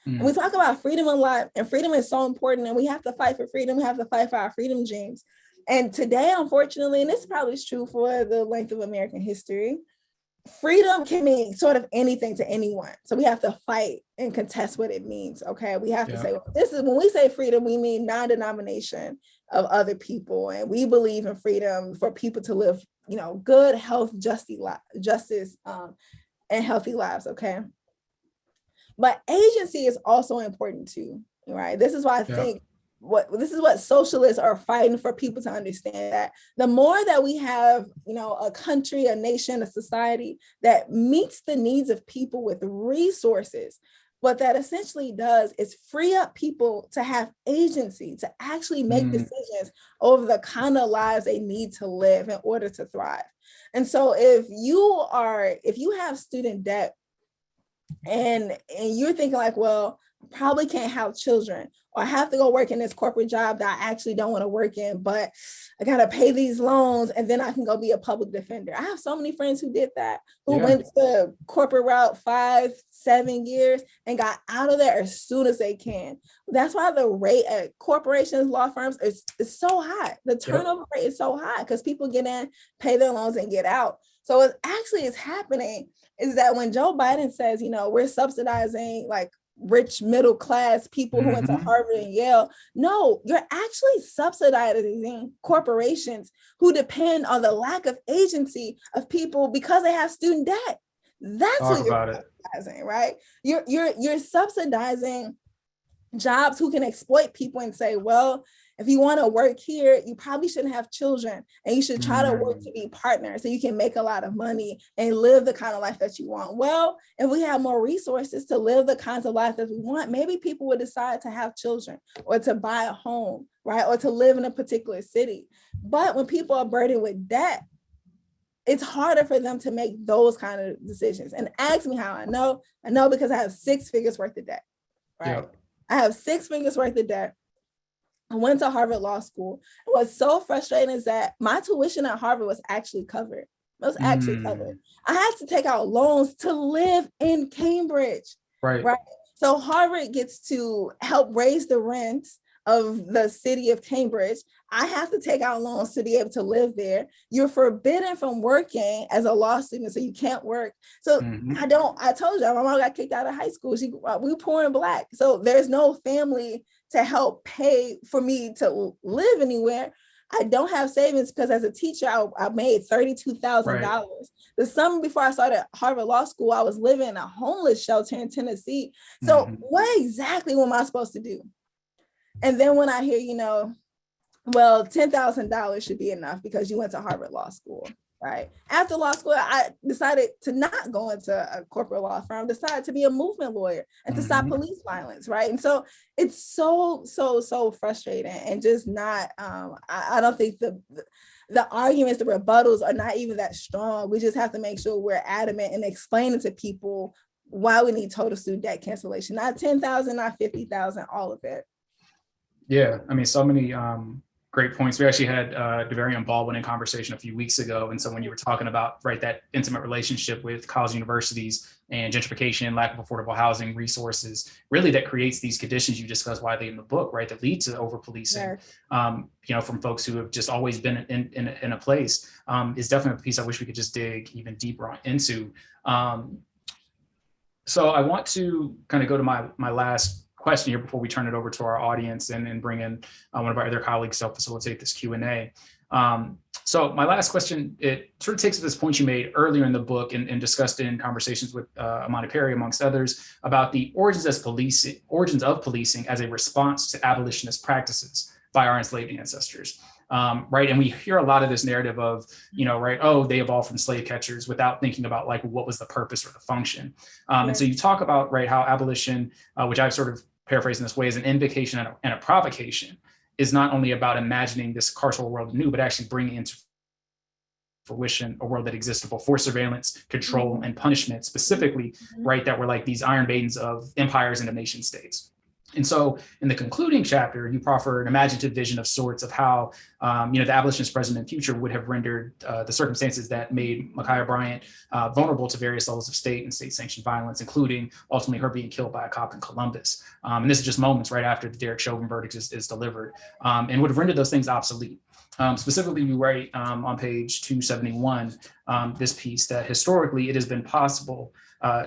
And we talk about freedom a lot, and freedom is so important, and we have to fight for freedom. We have to fight for our freedom dreams. And today, unfortunately, and this probably is true for the length of American history, freedom can mean sort of anything to anyone. So we have to fight and contest what it means. Okay, we have to say, well, this is when we say freedom, we mean non-denomination of other people, and we believe in freedom for people to live, good, health, justice, and healthy lives. Okay. But agency is also important too, right? This is why I think this is what socialists are fighting for people to understand, that the more that we have, a country, a nation, a society that meets the needs of people with resources, what that essentially does is free up people to have agency, to actually make decisions over the kind of lives they need to live in order to thrive. And so if you have student debt and you're thinking like, well, I probably can't have children, or I have to go work in this corporate job that I actually don't want to work in, but I got to pay these loans and then I can go be a public defender. I have so many friends who did that, who went the corporate route 5-7 years and got out of there as soon as they can. That's why the rate at corporations, law firms is so high. The turnover rate is so high because people get in, pay their loans and get out. So what actually is happening is that when Joe Biden says, we're subsidizing like rich middle class people who went to Harvard and Yale, no, you're actually subsidizing corporations who depend on the lack of agency of people because they have student debt. That's what you're subsidizing, right? You're subsidizing jobs who can exploit people and say, well, if you want to work here, you probably shouldn't have children and you should try to work to be partners so you can make a lot of money and live the kind of life that you want. Well, if we have more resources to live the kinds of life that we want, maybe people would decide to have children or to buy a home, right? Or to live in a particular city. But when people are burdened with debt, it's harder for them to make those kind of decisions. And ask me how I know. I know because I have 6 figures worth of debt, right? Yep. I have 6 figures worth of debt. I went to Harvard Law School. What's so frustrating is that my tuition at Harvard was actually covered. It was actually covered. I had to take out loans to live in Cambridge. Right. So Harvard gets to help raise the rents of the city of Cambridge. I have to take out loans to be able to live there. You're forbidden from working as a law student, so you can't work. So I told you, my mom got kicked out of high school. We were poor and Black. So there's no family to help pay for me to live anywhere. I don't have savings because as a teacher, I made $32,000. Right. The summer before I started Harvard Law School, I was living in a homeless shelter in Tennessee. So what exactly am I supposed to do? And then when I hear, well, $10,000 should be enough because you went to Harvard Law School, right? After law school, I decided to not go into a corporate law firm, decided to be a movement lawyer and to stop police violence, right? And so it's so frustrating and just not, I don't think the arguments, the rebuttals are not even that strong. We just have to make sure we're adamant and explaining to people why we need total student debt cancellation, not 10,000, not 50,000, all of it. Yeah, I mean, so many great points. We actually had DeVarian Baldwin in conversation a few weeks ago. And so when you were talking about, that intimate relationship with college universities and gentrification, lack of affordable housing, resources, really that creates these conditions you discuss widely in the book, right, that lead to over-policing, from folks who have just always been in a place, is definitely a piece I wish we could just dig even deeper into. So I want to kind of go to my last question here before we turn it over to our audience and bring in one of our other colleagues to help facilitate this Q&A. So my last question, it sort of takes to this point you made earlier in the book and discussed in conversations with Amanda Perry, amongst others, about the origins of policing as a response to abolitionist practices by our enslaved ancestors. And we hear a lot of this narrative of, they evolved from slave catchers without thinking about what was the purpose or the function. And so you talk about, how abolition, which I've sort of paraphrased in this way, is an invocation and a provocation, is not only about imagining this carceral world anew, but actually bringing into fruition a world that existed before surveillance, control, and punishment, specifically, that were like these iron maidens of empires and of nation states. And so in the concluding chapter, you proffer an imaginative vision of sorts of how, the abolitionist present and future would have rendered the circumstances that made Ma'Khia Bryant vulnerable to various levels of state and state-sanctioned violence, including ultimately her being killed by a cop in Columbus. And this is just moments right after the Derek Chauvin verdict is delivered, and would have rendered those things obsolete. Specifically, you write on page 271, this piece, that historically it has been possible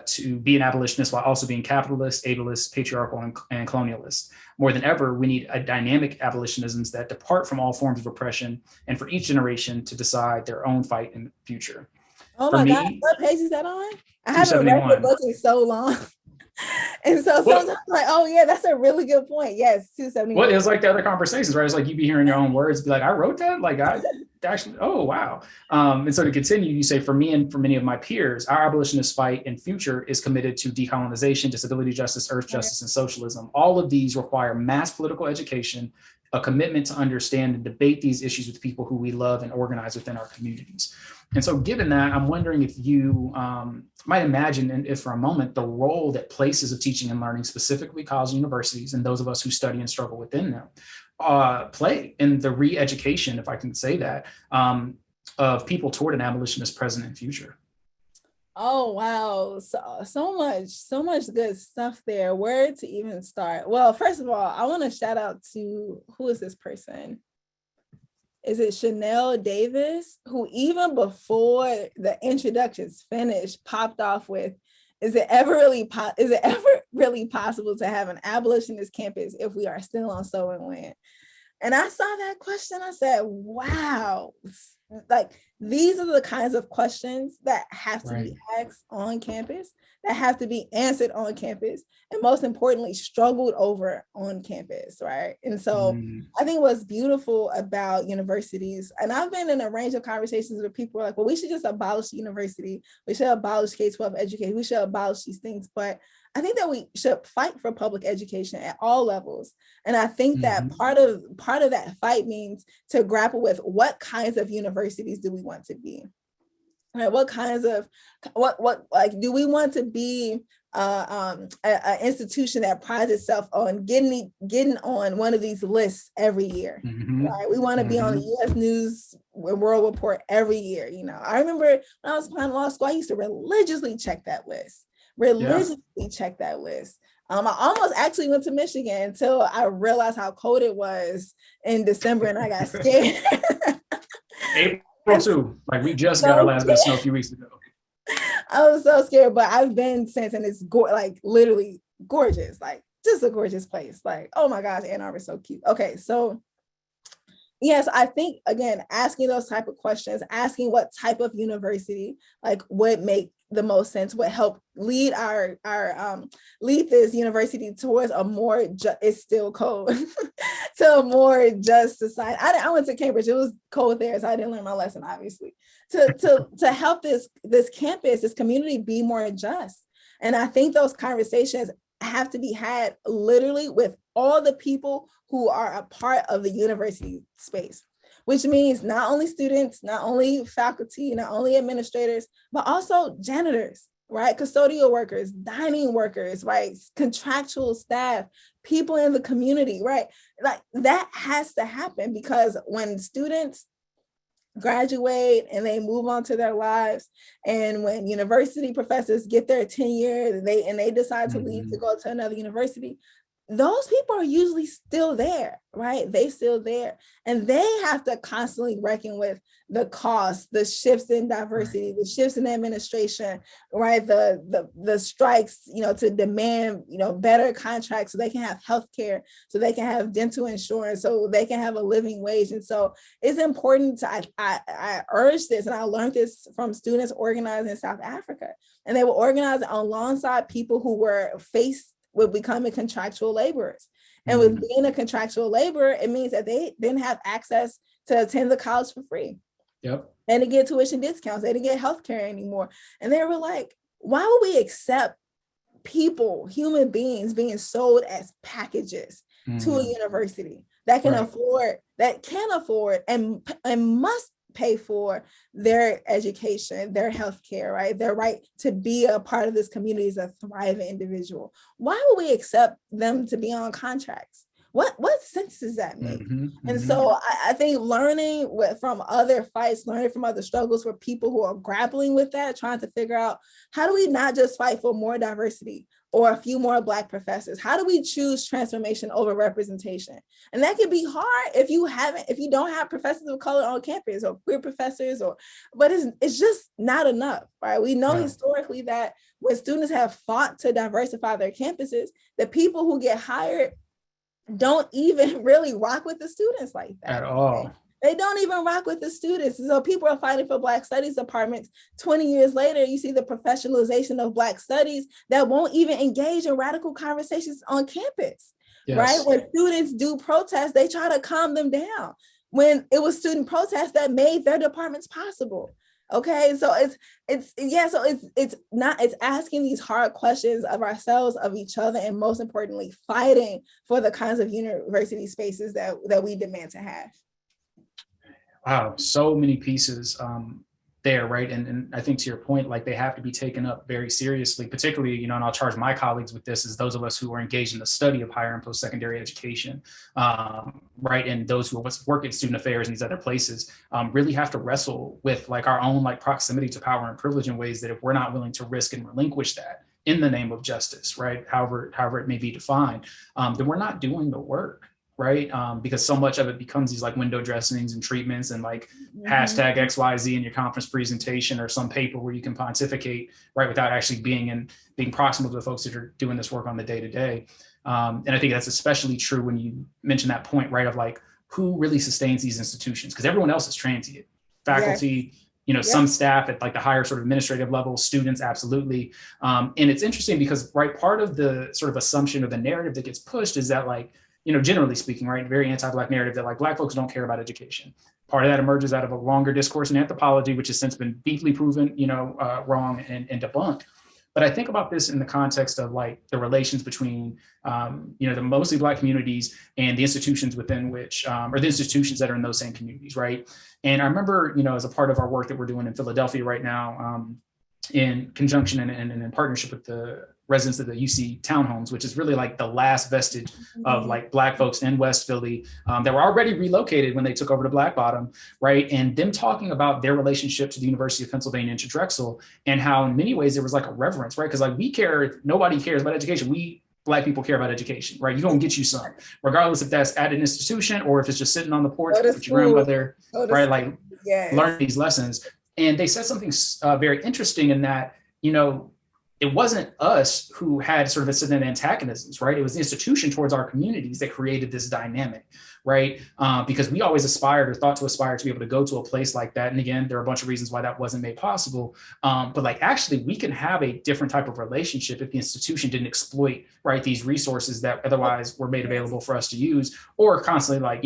to be an abolitionist while also being capitalist, ableist, patriarchal, and colonialist. More than ever, we need a dynamic abolitionisms that depart from all forms of oppression, and for each generation to decide their own fight in the future. Oh my God, what page is that on? I haven't read the book in so long. And so sometimes I'm like, oh yeah, that's a really good point. Yes, 271. Well, it's like the other conversations, right? It's like you be hearing your own words, be like, I wrote that, like I actually, oh wow. And so to continue, you say, for me and for many of my peers, our abolitionist fight and future is committed to decolonization, disability justice, earth justice, and socialism. All of these require mass political education, a commitment to understand and debate these issues with people who we love and organize within our communities. And so given that, I'm wondering if you might imagine, and if for a moment, the role that places of teaching and learning, specifically college and universities, and those of us who study and struggle within them, play in the re-education, if I can say that, of people toward an abolitionist present and future. Oh wow, so much good stuff there. Where to even start? Well, first of all, I want to shout out to, who is this person? Is it Chanel Davis, who even before the introductions finished popped off with, is it ever really possible to have an abolitionist campus if we are still on stolen land? And I saw that question, I said, wow, like these are the kinds of questions that have to be asked on campus, that have to be answered on campus, and most importantly, struggled over on campus, right? And so I think what's beautiful about universities, and I've been in a range of conversations where people are like, well, we should just abolish the university, we should abolish K-12 education, we should abolish these things, but I think that we should fight for public education at all levels. And I think that part of that fight means to grapple with what kinds of universities do we want to be? Right? What kinds of, like, do we want to be an institution that prides itself on getting on one of these lists every year? Right? We want to be on the U.S. News World Report every year. You know, I remember when I was applying to law school, I used to religiously check that list. Check that list. I almost actually went to Michigan until I realized how cold it was in December, and I got scared. April too. Like we just got our last bit of snow a few weeks ago. I was so scared, but I've been since, and it's like literally gorgeous, like just a gorgeous place. Like, oh my gosh, Ann Arbor is so cute. Okay, so yes, I think again, asking those type of questions, asking what type of university like would make the most sense, would help lead lead this university towards a more it's still cold to a more just society. I went to Cambridge, it was cold there, so I didn't learn my lesson, obviously, to help this campus, this community be more just. And I think those conversations have to be had literally with all the people who are a part of the university space, which means not only students, not only faculty, not only administrators, but also janitors, right? Custodial workers, dining workers, right? Contractual staff, people in the community, right? Like that has to happen, because when students graduate and they move on to their lives, and when university professors get their tenure, they decide to leave to go to another university, those people are usually still there, right? They still there, and they have to constantly reckon with the costs, the shifts in diversity, the shifts in administration, right? The strikes, to demand, better contracts so they can have healthcare, so they can have dental insurance, so they can have a living wage. And so it's important I urge this, and I learned this from students organizing in South Africa, and they were organizing alongside people who were faced with becoming contractual laborers. And with being a contractual laborer, it means that they didn't have access to attend the college for free. Yep. They didn't get tuition discounts. They didn't get healthcare anymore. And they were like, why would we accept people, human beings, being sold as packages to a university that can afford and must pay for their education, their healthcare, right? Their right to be a part of this community as a thriving individual. Why would we accept them to be on contracts? What sense does that make? And so I think learning from other fights, learning from other struggles for people who are grappling with that, trying to figure out, how do we not just fight for more diversity or a few more Black professors? How do we choose transformation over representation? And that can be hard if you don't have professors of color on campus, or queer professors, but it's just not enough, right? We know historically that when students have fought to diversify their campuses, the people who get hired don't even really rock with the students like that at all. They don't even rock with the students. So people are fighting for Black studies departments. 20 years later, you see the professionalization of Black studies that won't even engage in radical conversations on campus, right? When students do protests, they try to calm them down. When it was student protests that made their departments possible. Okay, so it's asking these hard questions of ourselves, of each other, and most importantly, fighting for the kinds of university spaces that we demand to have. Wow, so many pieces there, right? And I think to your point, like they have to be taken up very seriously, particularly, you know, and I'll charge my colleagues with this, is those of us who are engaged in the study of higher and post-secondary education, right? And those who work in student affairs and these other places really have to wrestle with like our own like proximity to power and privilege in ways that if we're not willing to risk and relinquish that in the name of justice, right? However it may be defined, then we're not doing the work. Right. Because so much of it becomes these like window dressings and treatments and like hashtag XYZ in your conference presentation or some paper where you can pontificate, right, without actually being proximal to the folks that are doing this work on the day to day. And I think that's especially true when you mention that point, right, of like who really sustains these institutions, because everyone else is transient. Faculty, you know, some staff at like the higher sort of administrative level, students, absolutely. And it's interesting because, right, part of the sort of assumption or the narrative that gets pushed is that like, you know, generally speaking, right, very anti-Black narrative that like Black folks don't care about education. Part of that emerges out of a longer discourse in anthropology, which has since been deeply proven, you know, wrong and debunked. But I think about this in the context of like the relations between, you know, the mostly Black communities and the institutions within which, or the institutions that are in those same communities, right? And I remember, you know, as a part of our work that we're doing in Philadelphia right now, in conjunction and in partnership with the residents of the UC townhomes, which is really like the last vestige of like Black folks in West Philly that were already relocated when they took over to Black Bottom, right? And them talking about their relationship to the University of Pennsylvania and to Drexel, and how in many ways there was like a reverence, right? Because like we care, nobody cares about education. We Black people care about education, right? You're gonna get you some, regardless if that's at an institution or if it's just sitting on the porch with your grandmother, right? Like learn these lessons. And they said something very interesting in that, you know, it wasn't us who had sort of a certain antagonisms, right? It was the institution towards our communities that created this dynamic, right? Because we always aspired or thought to aspire to be able to go to a place like that. And again, there are a bunch of reasons why that wasn't made possible. But like, actually, we can have a different type of relationship if the institution didn't exploit, right, these resources that otherwise were made available for us to use, or constantly like,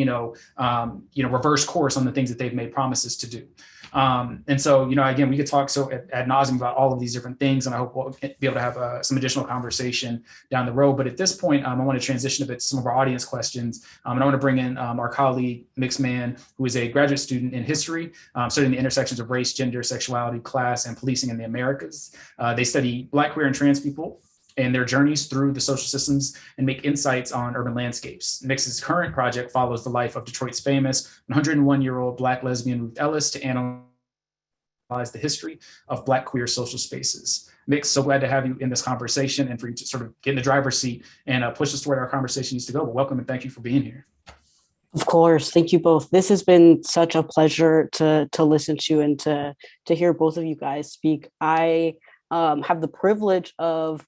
reverse course on the things that they've made promises to do. And so, you know, again, we could talk so ad nauseum about all of these different things, and I hope we'll be able to have some additional conversation down the road. But at this point, I want to transition a bit to some of our audience questions. And I want to bring in our colleague, Mixed Man, who is a graduate student in history, studying the intersections of race, gender, sexuality, class, and policing in the Americas. They study Black, queer, and trans people and their journeys through the social systems and make insights on urban landscapes. Mix's current project follows the life of Detroit's famous 101-year-old Black lesbian Ruth Ellis to analyze the history of Black queer social spaces. Mix, so glad to have you in this conversation and for you to sort of get in the driver's seat and push us to where our conversation needs to go. But welcome and thank you for being here. Of course. Thank you both. This has been such a pleasure to listen to and to hear both of you guys speak. I have the privilege of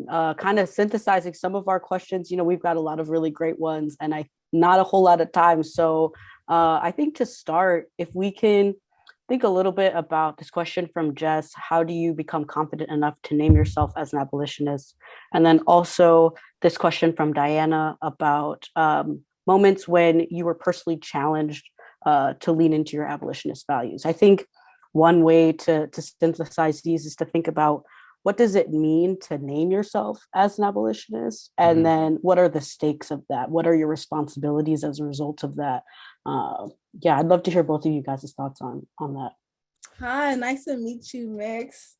kind of synthesizing some of our questions. You know, we've got a lot of really great ones and not a whole lot of time. So I think to start, if we can think a little bit about this question from Jess, how do you become confident enough to name yourself as an abolitionist? And then also this question from Diana about moments when you were personally challenged to lean into your abolitionist values. I think one way to synthesize these is to think about what does it mean to name yourself as an abolitionist? And then what are the stakes of that? What are your responsibilities as a result of that? I'd love to hear both of you guys' thoughts on that. Hi, nice to meet you, Mix.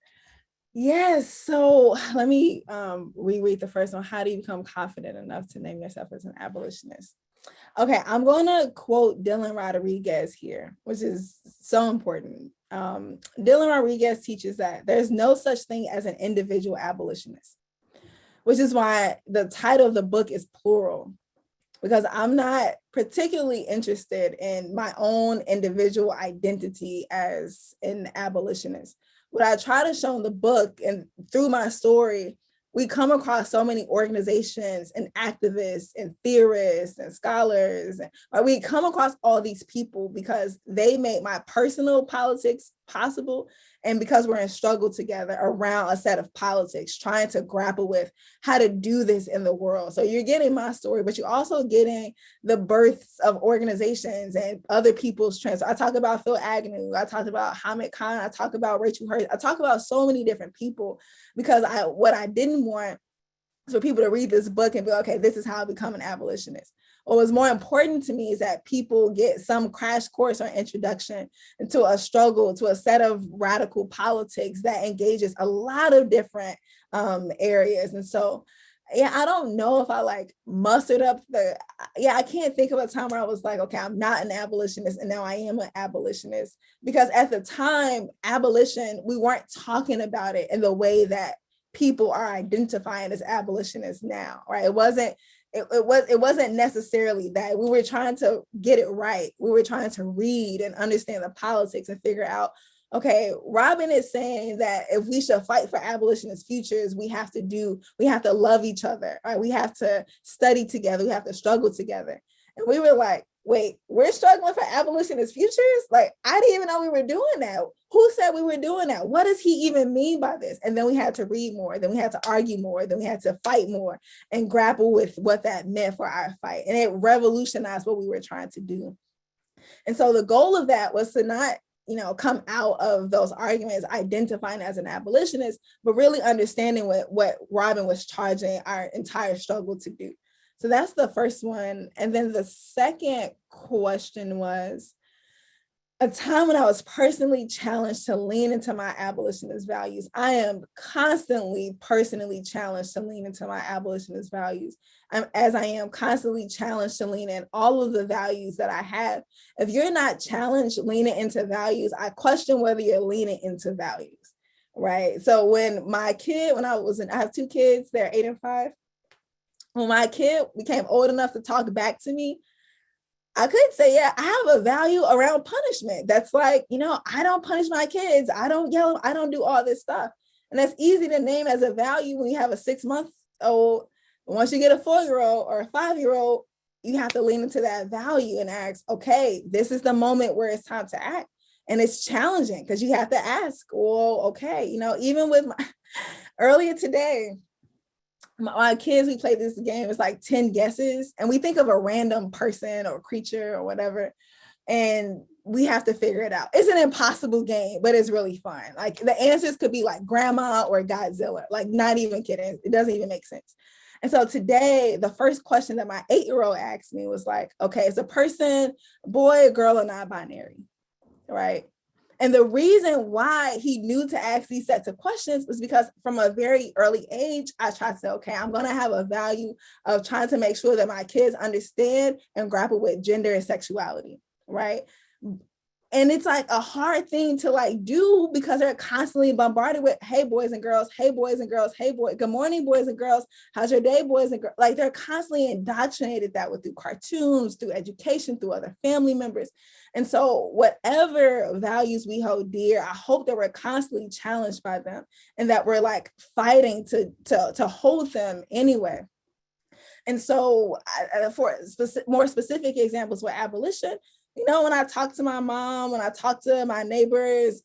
Yes, so let me reread the first one. How do you become confident enough to name yourself as an abolitionist? Okay, I'm going to quote Dylan Rodriguez here, which is so important. Dylan Rodriguez teaches that there's no such thing as an individual abolitionist, which is why the title of the book is plural, because I'm not particularly interested in my own individual identity as an abolitionist. What I try to show in the book and through my story we come across so many organizations and activists and theorists and scholars. Right? We come across all these people because they made my personal politics possible, and because we're in struggle together around a set of politics, trying to grapple with how to do this in the world. So you're getting my story, but you're also getting the births of organizations and other people's trends. I talk about Phil Agnew, I talked about Hamid Khan, I talk about Rachel Hurst, I talk about so many different people, because what I didn't want is for people to read this book and be like, okay, this is how I become an abolitionist. What was more important to me is that people get some crash course or introduction into a struggle, to a set of radical politics that engages a lot of different areas. And so, yeah, I don't know if I like mustered up I can't think of a time where I was like, okay, I'm not an abolitionist and now I am an abolitionist. Because at the time, abolition, we weren't talking about it in the way that people are identifying as abolitionists now, right? It wasn't necessarily that. We were trying to get it right. We were trying to read and understand the politics and figure out, okay, Robin is saying that if we should fight for abolitionist futures, we have to love each other, right? We have to study together, we have to struggle together. And we were like, wait, we're struggling for abolitionist futures? Like, I didn't even know we were doing that. Who said we were doing that? What does he even mean by this? And then we had to read more, then we had to argue more, then we had to fight more and grapple with what that meant for our fight. And it revolutionized what we were trying to do. And so the goal of that was to not, come out of those arguments identifying as an abolitionist, but really understanding what Robin was charging our entire struggle to do. So that's the first one. And then the second question was a time when I was personally challenged to lean into my abolitionist values. I am constantly personally challenged to lean into my abolitionist values, as I am constantly challenged to lean in all of the values that I have. If you're not challenged leaning into values, I question whether you're leaning into values, right? So when I have two kids, they're 8 and 5. When my kid became old enough to talk back to me, I could say, yeah, I have a value around punishment. That's like, I don't punish my kids. I don't yell. I don't do all this stuff. And that's easy to name as a value when you have a 6-month-old. Once you get a 4-year-old or a 5-year-old, you have to lean into that value and ask, okay, this is the moment where it's time to act. And it's challenging because you have to ask, well, okay, even with earlier today, my kids, we played this game. It's like 10 guesses. And we think of a random person or creature or whatever. And we have to figure it out. It's an impossible game, but it's really fun. Like the answers could be like grandma or Godzilla, like not even kidding. It doesn't even make sense. And so today, the first question that my 8-year-old asked me was like, okay, is a person boy, girl, or non-binary, right? And the reason why he knew to ask these sets of questions was because from a very early age, I tried to say, okay, I'm going to have a value of trying to make sure that my kids understand and grapple with gender and sexuality, right? And it's like a hard thing to like do because they're constantly bombarded with, hey, boys and girls, hey, boys and girls, hey, boy, good morning, boys and girls. How's your day, boys and girls? Like they're constantly indoctrinated that with through cartoons, through education, through other family members. And so whatever values we hold dear, I hope that we're constantly challenged by them and that we're like fighting to hold them anyway. And so for more specific examples with abolition, when I talk to my mom, when I talk to my neighbors,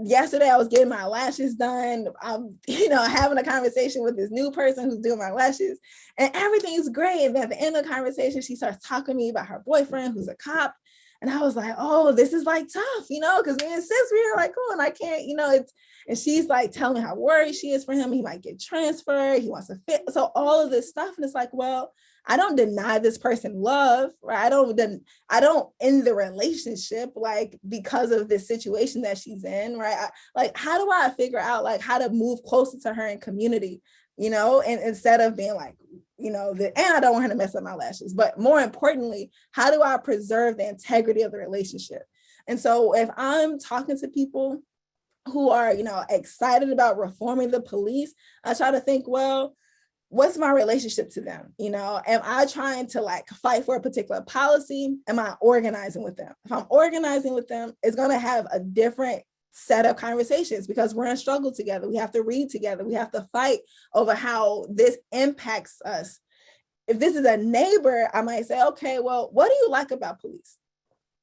yesterday I was getting my lashes done. I'm, having a conversation with this new person who's doing my lashes and everything's great. And at the end of the conversation, she starts talking to me about her boyfriend who's a cop. And I was like, oh, this is like tough, because me and sis, we were like, oh, and I can't, and she's like telling me how worried she is for him. He might get transferred. He wants to fit. So all of this stuff. And it's like, well, I don't deny this person love, right? I don't end the relationship like because of this situation that she's in, right? How do I figure out like how to move closer to her in community, and instead of being like, and I don't want her to mess up my lashes, but more importantly, how do I preserve the integrity of the relationship? And so if I'm talking to people who are, excited about reforming the police, I try to think, well, what's my relationship to them? Am I trying to like fight for a particular policy? Am I organizing with them? If I'm organizing with them, it's going to have a different set up conversations because we're in struggle together. We have to read together. We have to fight over how this impacts us. If this is a neighbor, I might say, okay, well, what do you like about police?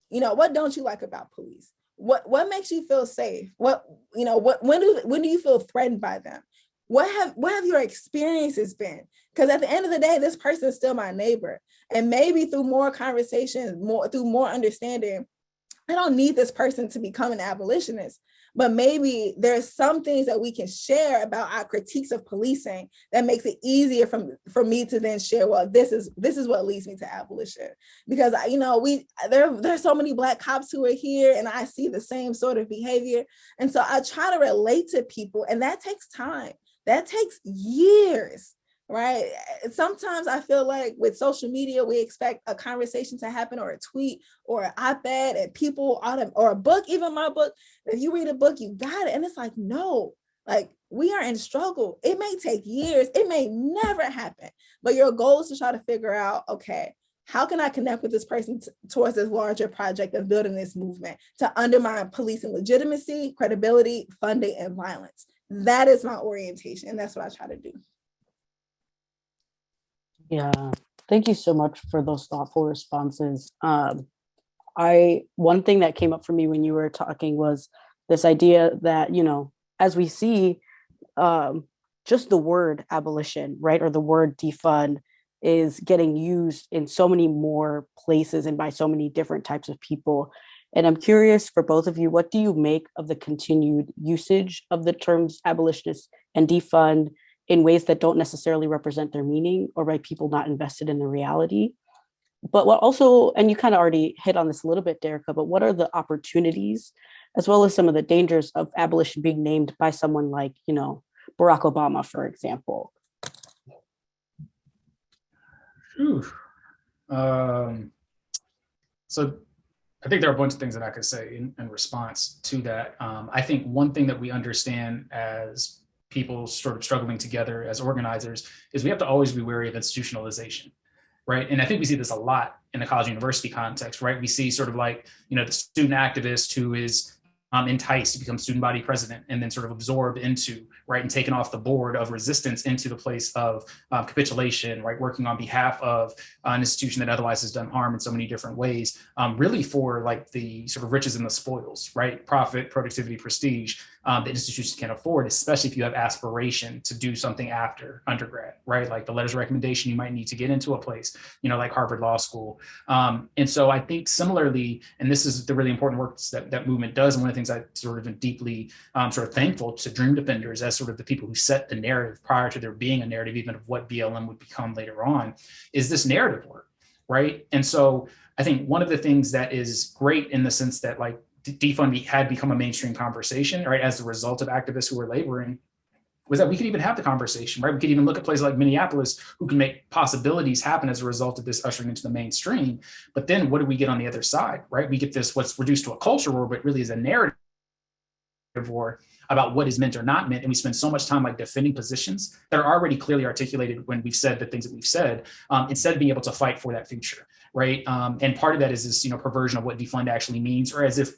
You know, what don't you like about police? What makes you feel safe? When do you feel threatened by them? What have your experiences been? Because at the end of the day, this person is still my neighbor. And maybe through more conversations, through more understanding, I don't need this person to become an abolitionist, but maybe there's some things that we can share about our critiques of policing that makes it easier for me to then share, well, this is what leads me to abolition. Because, you know, there's so many Black cops who are here and I see the same sort of behavior. And so I try to relate to people, and that takes time. That takes years. Right. Sometimes I feel like with social media, we expect a conversation to happen or a tweet or an op-ed and people or a book, even my book. If you read a book, you got it. And it's like, no, like we are in struggle. It may take years. It may never happen. But your goal is to try to figure out, okay, how can I connect with this person towards this larger project of building this movement to undermine policing legitimacy, credibility, funding, and violence? That is my orientation. And that's what I try to do. Yeah, thank you so much for those thoughtful responses. One thing that came up for me when you were talking was this idea that, you know, as we see, just the word abolition, right, or the word defund is getting used in so many more places and by so many different types of people. And I'm curious for both of you, what do you make of the continued usage of the terms abolitionist and defund in ways that don't necessarily represent their meaning or by people not invested in the reality? But what also, and you kind of already hit on this a little bit, Derecka, but what are the opportunities as well as some of the dangers of abolition being named by someone like, you know, Barack Obama, for example? So I think there are a bunch of things that I could say in response to that. I think one thing that we understand as people sort of struggling together as organizers is we have to always be wary of institutionalization, right? And I think we see this a lot in the college university context, right? We see sort of like, you know, the student activist who is enticed to become student body president and then sort of absorbed into, right, and taken off the board of resistance into the place of capitulation, right, working on behalf of an institution that otherwise has done harm in so many different ways, really for like the sort of riches and the spoils, right, profit, productivity, prestige that institutions can afford, especially if you have aspiration to do something after undergrad, right, like the letters of recommendation you might need to get into a place, you know, like Harvard Law School. And so I think similarly, and this is the really important work that movement does, and one of the things I sort of am deeply sort of thankful to Dream Defenders as sort of the people who set the narrative prior to there being a narrative even of what BLM would become later on, is this narrative work, right? And so I think one of the things that is great in the sense that like defund had become a mainstream conversation, right, as a result of activists who were laboring, was that we could even have the conversation, right? We could even look at places like Minneapolis who can make possibilities happen as a result of this ushering into the mainstream. But then what do we get on the other side, right? We get this, what's reduced to a culture war, but really is a narrative war about what is meant or not meant. And we spend so much time like defending positions that are already clearly articulated when we've said the things that we've said, instead of being able to fight for that future, right? And part of that is this, you know, perversion of what defund actually means, or as if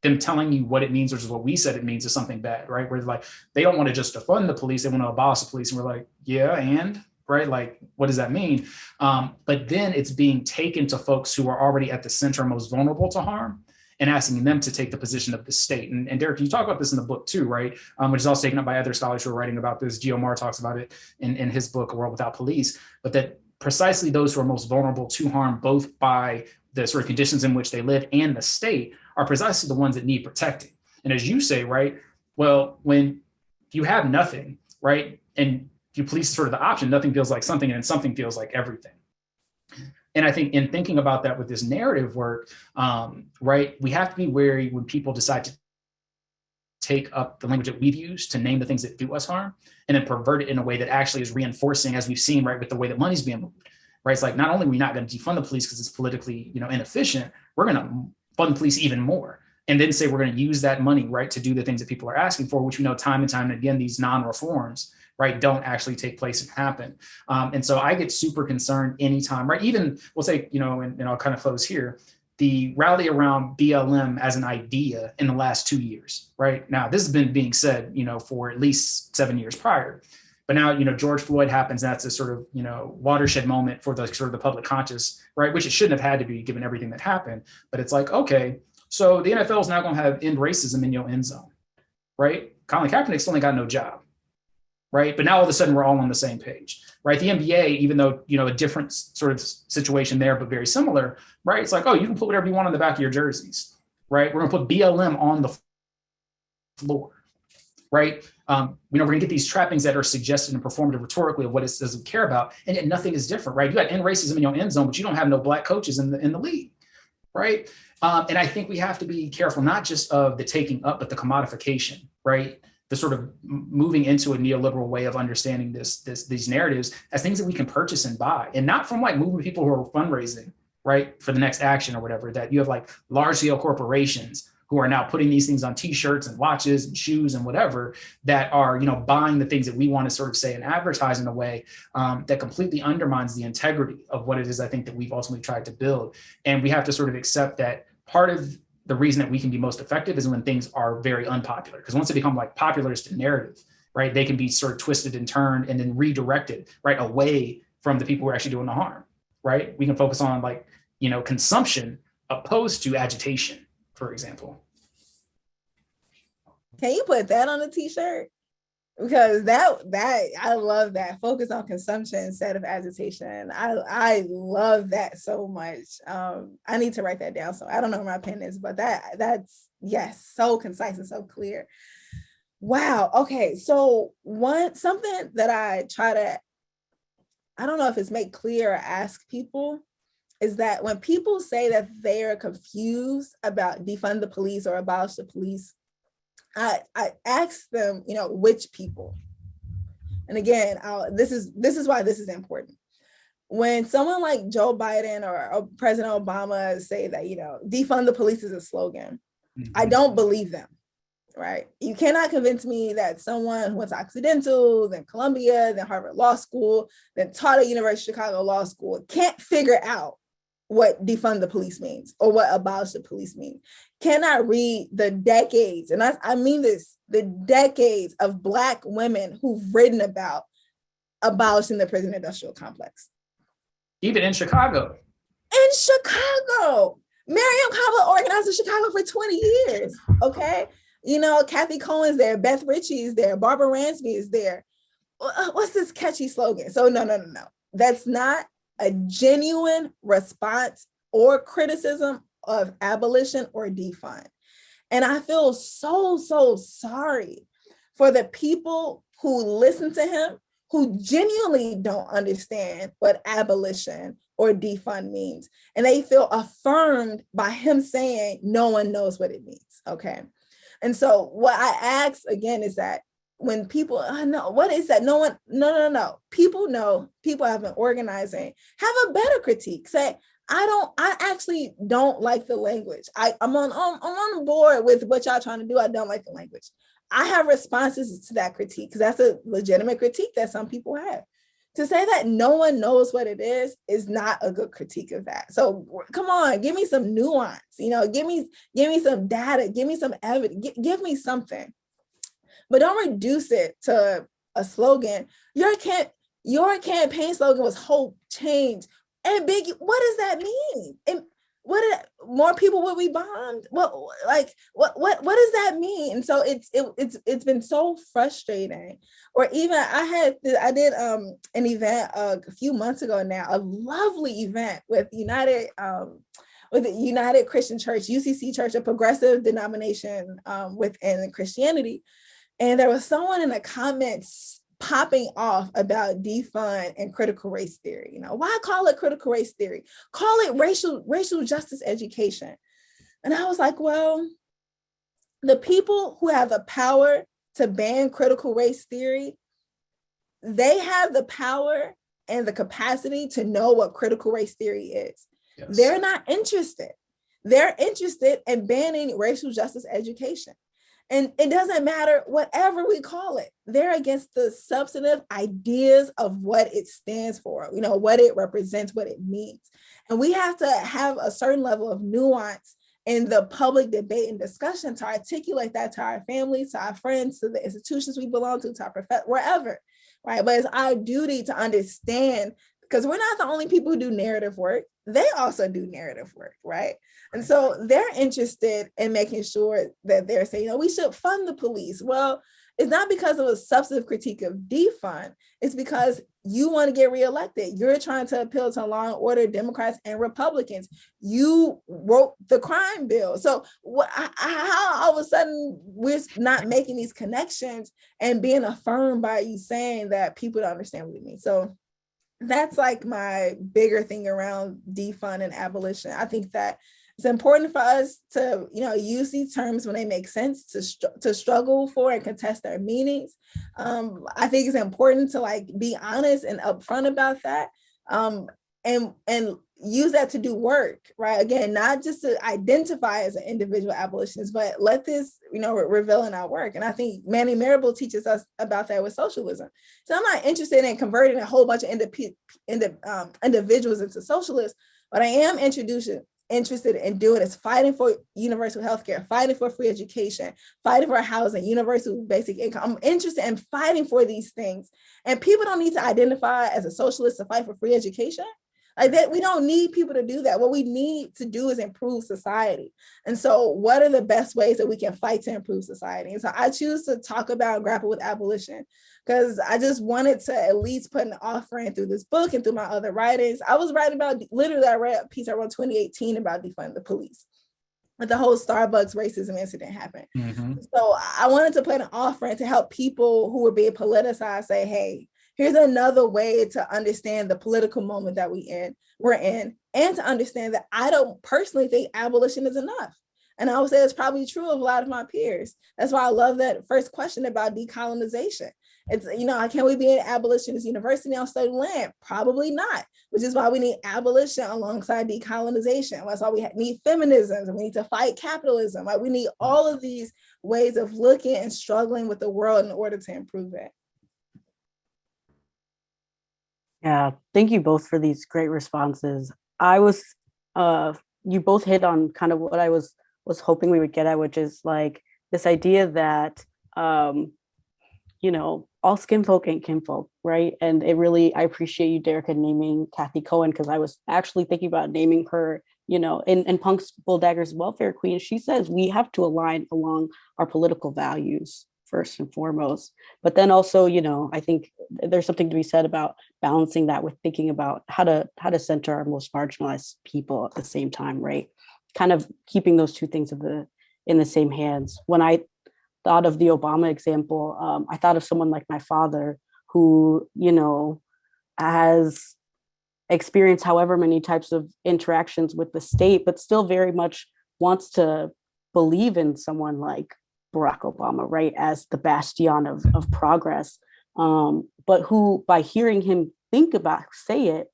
them telling you what it means, which is what we said it means, is something bad, right? Where like, they don't want to just defund the police, they want to abolish the police. And we're like, yeah, and right, like, what does that mean? But then it's being taken to folks who are already at the center, most vulnerable to harm, and asking them to take the position of the state. And Derek, you talk about this in the book too, right? Which is also taken up by other scholars who are writing about this. Gio Marr talks about it in his book, A World Without Police, but that precisely those who are most vulnerable to harm, both by the sort of conditions in which they live and the state, are precisely the ones that need protecting. And as you say, right, well, when you have nothing, right, and you police sort of the option, nothing feels like something, and something feels like everything. And I think in thinking about that with this narrative work, right, we have to be wary when people decide to take up the language that we've used to name the things that do us harm and then pervert it in a way that actually is reinforcing, as we've seen, right, with the way that money's being moved, right? It's like, not only are we not going to defund the police because it's politically, you know, inefficient, we're going to fund the police even more. And then say we're going to use that money, right, to do the things that people are asking for, which we know time and time and again, these non-reforms, right, don't actually take place and happen. And so I get super concerned anytime, right? Even we'll say, you know, and I'll kind of close here, the rally around BLM as an idea in the last 2 years, right? Now, this has been being said, for at least 7 years prior. But now, George Floyd happens. That's a sort of, watershed moment for the sort of the public conscious, right? Which it shouldn't have had to be given everything that happened. But it's like, okay, so the NFL is now going to have end racism in your end zone, right? Colin Kaepernick still ain't got no job, right? But now all of a sudden we're all on the same page, right? The NBA, even though, a different sort of situation there, but very similar, right? It's like, oh, you can put whatever you want on the back of your jerseys, right? We're going to put BLM on the floor, right? We're going to get these trappings that are suggested and performative rhetorically of what it doesn't care about, and yet nothing is different, right? You got end racism in your end zone, but you don't have no black coaches in the league, right? And I think we have to be careful, not just of the taking up, but the commodification, right? The sort of moving into a neoliberal way of understanding these narratives as things that we can purchase and buy, and not from like moving people who are fundraising, right, for the next action or whatever, that you have like large scale corporations who are now putting these things on t-shirts and watches and shoes and whatever, that are, buying the things that we want to sort of say and advertise in a way that completely undermines the integrity of what it is, I think, that we've ultimately tried to build. And we have to sort of accept that part of the reason that we can be most effective is when things are very unpopular. Because once they become like popularist narrative, right, they can be sort of twisted and turned and then redirected, right, away from the people who are actually doing the harm, right? We can focus on like, consumption opposed to agitation, for example. Can you put that on a t-shirt? Because that I love that. Focus on consumption instead of agitation. I love that so much. I need to write that down. So I don't know where my pen is, but that's yes, so concise and so clear. Wow. Okay. So something that I try to, I don't know if it's make clear or ask people, is that when people say that they are confused about defund the police or abolish the police, I ask them, which people. And again, this is why this is important. When someone like Joe Biden or President Obama say that, defund the police is a slogan, mm-hmm. I don't believe them, right? You cannot convince me that someone who went to Occidental, then Columbia, then Harvard Law School, then taught at University of Chicago Law School can't figure out what defund the police means or what abolish the police means. Cannot read the decades, and I mean this, the decades of Black women who've written about abolishing the prison industrial complex. Even in Chicago. In Chicago. Miriam Cava organized in Chicago for 20 years, okay? Kathy Cohen's there, Beth Ritchie's there, Barbara Ransby is there. What's this catchy slogan? So no. That's not a genuine response or criticism of abolition or defund. And I feel so sorry for the people who listen to him, who genuinely don't understand what abolition or defund means. And they feel affirmed by him saying no one knows what it means, okay? And so what I ask again is that when people, no, what is that? No one, no. People know, people have been organizing, have a better critique. Say, I actually don't like the language. I'm on board with what y'all trying to do. I don't like the language. I have responses to that critique because that's a legitimate critique that some people have. To say that no one knows what it is not a good critique of that. So come on, give me some nuance, give me some data, give me some evidence, give me something. But don't reduce it to a slogan. Your campaign slogan was hope, change, and big. What does that mean? And more people will be bombed? What does that mean? And so it's been so frustrating. Or even I did an event a few months ago now, a lovely event with the United Christian Church, UCC Church, a progressive denomination within Christianity. And there was someone in the comments popping off about defund and critical race theory. Why call it critical race theory? Call it racial justice education. And I was like, well, the people who have the power to ban critical race theory, they have the power and the capacity to know what critical race theory is. Yes. They're not interested. They're interested in banning racial justice education. And it doesn't matter whatever we call it. They're against the substantive ideas of what it stands for, what it represents, what it means. And we have to have a certain level of nuance in the public debate and discussion to articulate that to our families, to our friends, to the institutions we belong to our profession, wherever, right? But it's our duty to understand, because we're not the only people who do narrative work. They also do narrative work, right? And so they're interested in making sure that they're saying, we should fund the police. Well, it's not because of a substantive critique of defund. It's because you want to get reelected. You're trying to appeal to law and order Democrats and Republicans. You wrote the crime bill. So how all of a sudden we're not making these connections and being affirmed by you saying that people don't understand what it means? So that's like my bigger thing around defund and abolition. I think that it's important for us to, use these terms when they make sense, to struggle for and contest their meanings. I think it's important to be honest and upfront about that, and use that to do work, right? Again, not just to identify as an individual abolitionist, but let this, reveal in our work. And I think Manny Marable teaches us about that with socialism. So I'm not interested in converting a whole bunch of individuals into socialists, but I am interested in doing is fighting for universal healthcare, fighting for free education, fighting for housing, universal basic income. I'm interested in fighting for these things. And people don't need to identify as a socialist to fight for free education. Like that, we don't need people to do that. What we need to do is improve society. And so what are the best ways that we can fight to improve society? And so I choose to talk about and grapple with abolition because I just wanted to at least put an offering through this book and through my other writings. I was writing about, literally I read a piece I wrote in 2018 about defunding the police. But the whole Starbucks racism incident happened. Mm-hmm. So I wanted to put an offering to help people who were being politicized say, hey, here's another way to understand the political moment that we're in, and to understand that I don't personally think abolition is enough. And I would say it's probably true of a lot of my peers. That's why I love that first question about decolonization. It's, can we be an abolitionist university on stolen land? Probably not, which is why we need abolition alongside decolonization. That's why we need feminism, and we need to fight capitalism. Like we need all of these ways of looking and struggling with the world in order to improve it. Yeah, thank you both for these great responses. You both hit on kind of what I was hoping we would get at, which is like this idea that, all skin folk ain't kinfolk, right? And I appreciate you, Derecka, naming Kathy Cohen, because I was actually thinking about naming her, in Punk's Bulldagger's Welfare Queen. She says we have to align along our political values first and foremost. But then also, I think there's something to be said about balancing that with thinking about how to center our most marginalized people at the same time, right? Kind of keeping those two things in the same hands. When I thought of the Obama example, I thought of someone like my father who, has experienced however many types of interactions with the state, but still very much wants to believe in someone like Barack Obama, right, as the bastion of progress, but who, by hearing him say it,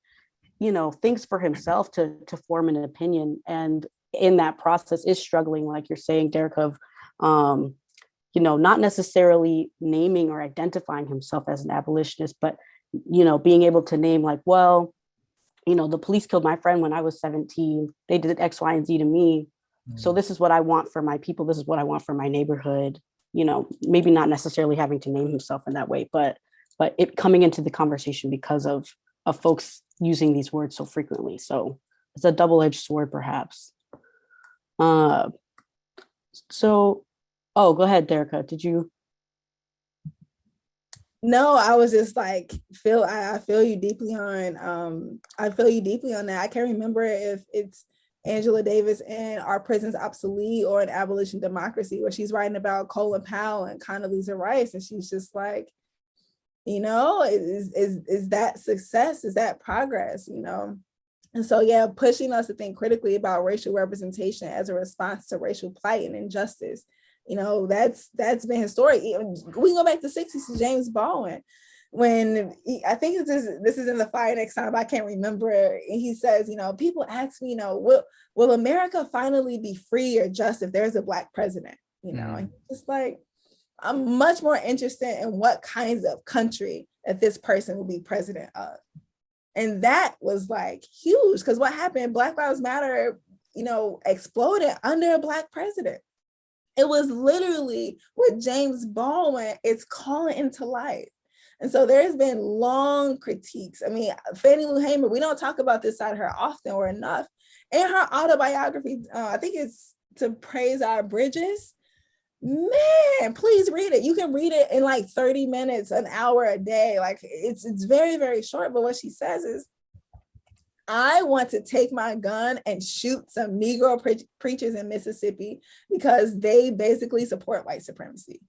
thinks for himself to form an opinion, and in that process is struggling, like you're saying, Derek, of not necessarily naming or identifying himself as an abolitionist, but being able to name like, well, the police killed my friend when I was 17. They did X, Y, and Z to me. So this is what I want for my people. This is what I want for my neighborhood. Maybe not necessarily having to name himself in that way, but it coming into the conversation because of folks using these words so frequently. So it's a double-edged sword, perhaps. Go ahead, Derecka. Did you? No, I was just like, I feel you deeply on that. I can't remember if it's Angela Davis in Our Prisons Obsolete or an Abolition Democracy, where she's writing about Colin Powell and Condoleezza Rice. And she's just like, is that success? Is that progress? And so, yeah, pushing us to think critically about racial representation as a response to racial plight and injustice. That's been historic. We can go back to the 60s to James Baldwin, when I think this is in The Fire Next Time, I can't remember. He says, people ask me, will America finally be free or just if there's a Black president? and just like, I'm much more interested in what kinds of country that this person will be president of. And that was like huge, because what happened, Black Lives Matter, exploded under a Black president. It was literally what James Baldwin is calling into life. And so there's been long critiques. I mean, Fannie Lou Hamer, we don't talk about this side of her often or enough. In her autobiography, I think it's To Praise Our Bridges. Man, please read it. You can read it in like 30 minutes, an hour a day. Like it's very, very short. But what she says is, I want to take my gun and shoot some Negro preachers in Mississippi because they basically support white supremacy.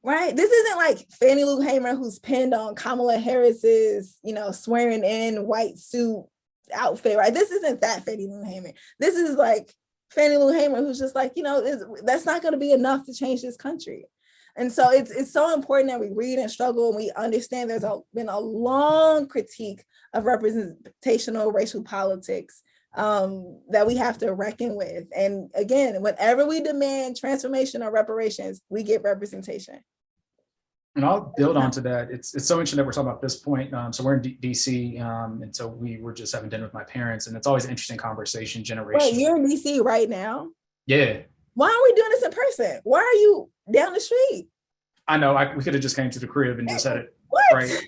Right? This isn't like Fannie Lou Hamer, who's pinned on Kamala Harris's, swearing in white suit outfit, right? This isn't that Fannie Lou Hamer. This is like Fannie Lou Hamer, who's just like, that's not going to be enough to change this country. And so it's so important that we read and struggle, and we understand there's been a long critique of representational racial politics that we have to reckon with. And again, whenever we demand transformation or reparations, we get representation. And I'll build onto that. It's so interesting that we're talking about this point. So we're in DC, and so we were just having dinner with my parents, and it's always an interesting conversation, generation. Wait, you're in DC right now? Yeah. Why aren't we doing this in person? Why are you down the street? I know, we could have just came to the crib and just had it. What? Right.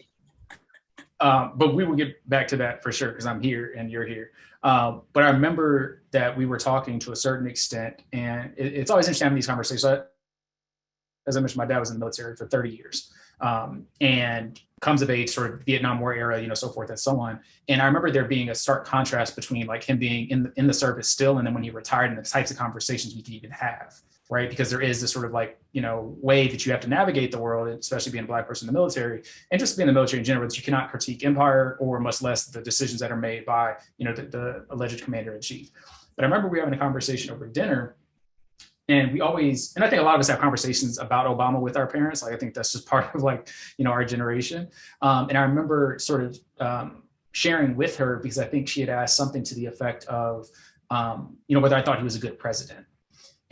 But we will get back to that for sure, because I'm here and you're here. But I remember that we were talking to a certain extent, and it's always interesting having these conversations. As I mentioned, my dad was in the military for 30 years and comes of age, sort of Vietnam War era, so forth and so on. And I remember there being a stark contrast between like him being in the service still, and then when he retired, and the types of conversations we could even have, right? Because there is this sort of like, way that you have to navigate the world, especially being a Black person in the military, and just being in the military in general, that you cannot critique empire or much less the decisions that are made by, the alleged commander in chief. But I remember we were having a conversation over dinner. And we always, and I think a lot of us have conversations about Obama with our parents. Like, I think that's just part of like, our generation. And I remember sort of sharing with her, because I think she had asked something to the effect of, whether I thought he was a good president.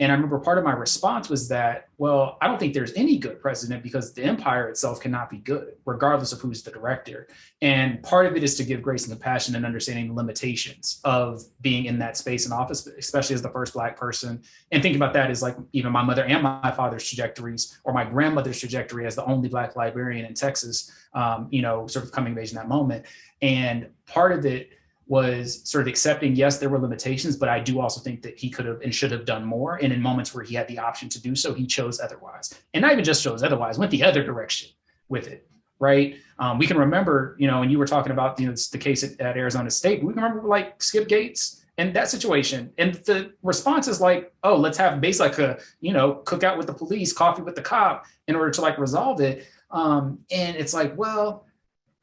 And I remember part of my response was that, well, I don't think there's any good president, because the empire itself cannot be good, regardless of who's the director. And part of it is to give grace and compassion and understanding the limitations of being in that space and office, especially as the first Black person. And thinking about that is like even my mother and my father's trajectories, or my grandmother's trajectory as the only Black librarian in Texas, sort of coming of age in that moment. And part of it was sort of accepting, yes, there were limitations, but I do also think that he could have and should have done more. And in moments where he had the option to do so, he chose otherwise. And not even just chose otherwise, went the other direction with it, right? We can remember, and you were talking about, the case at Arizona State, we can remember like Skip Gates and that situation. And the response is like, oh, let's have basically like a, cookout with the police, coffee with the cop in order to like resolve it. And it's like, well,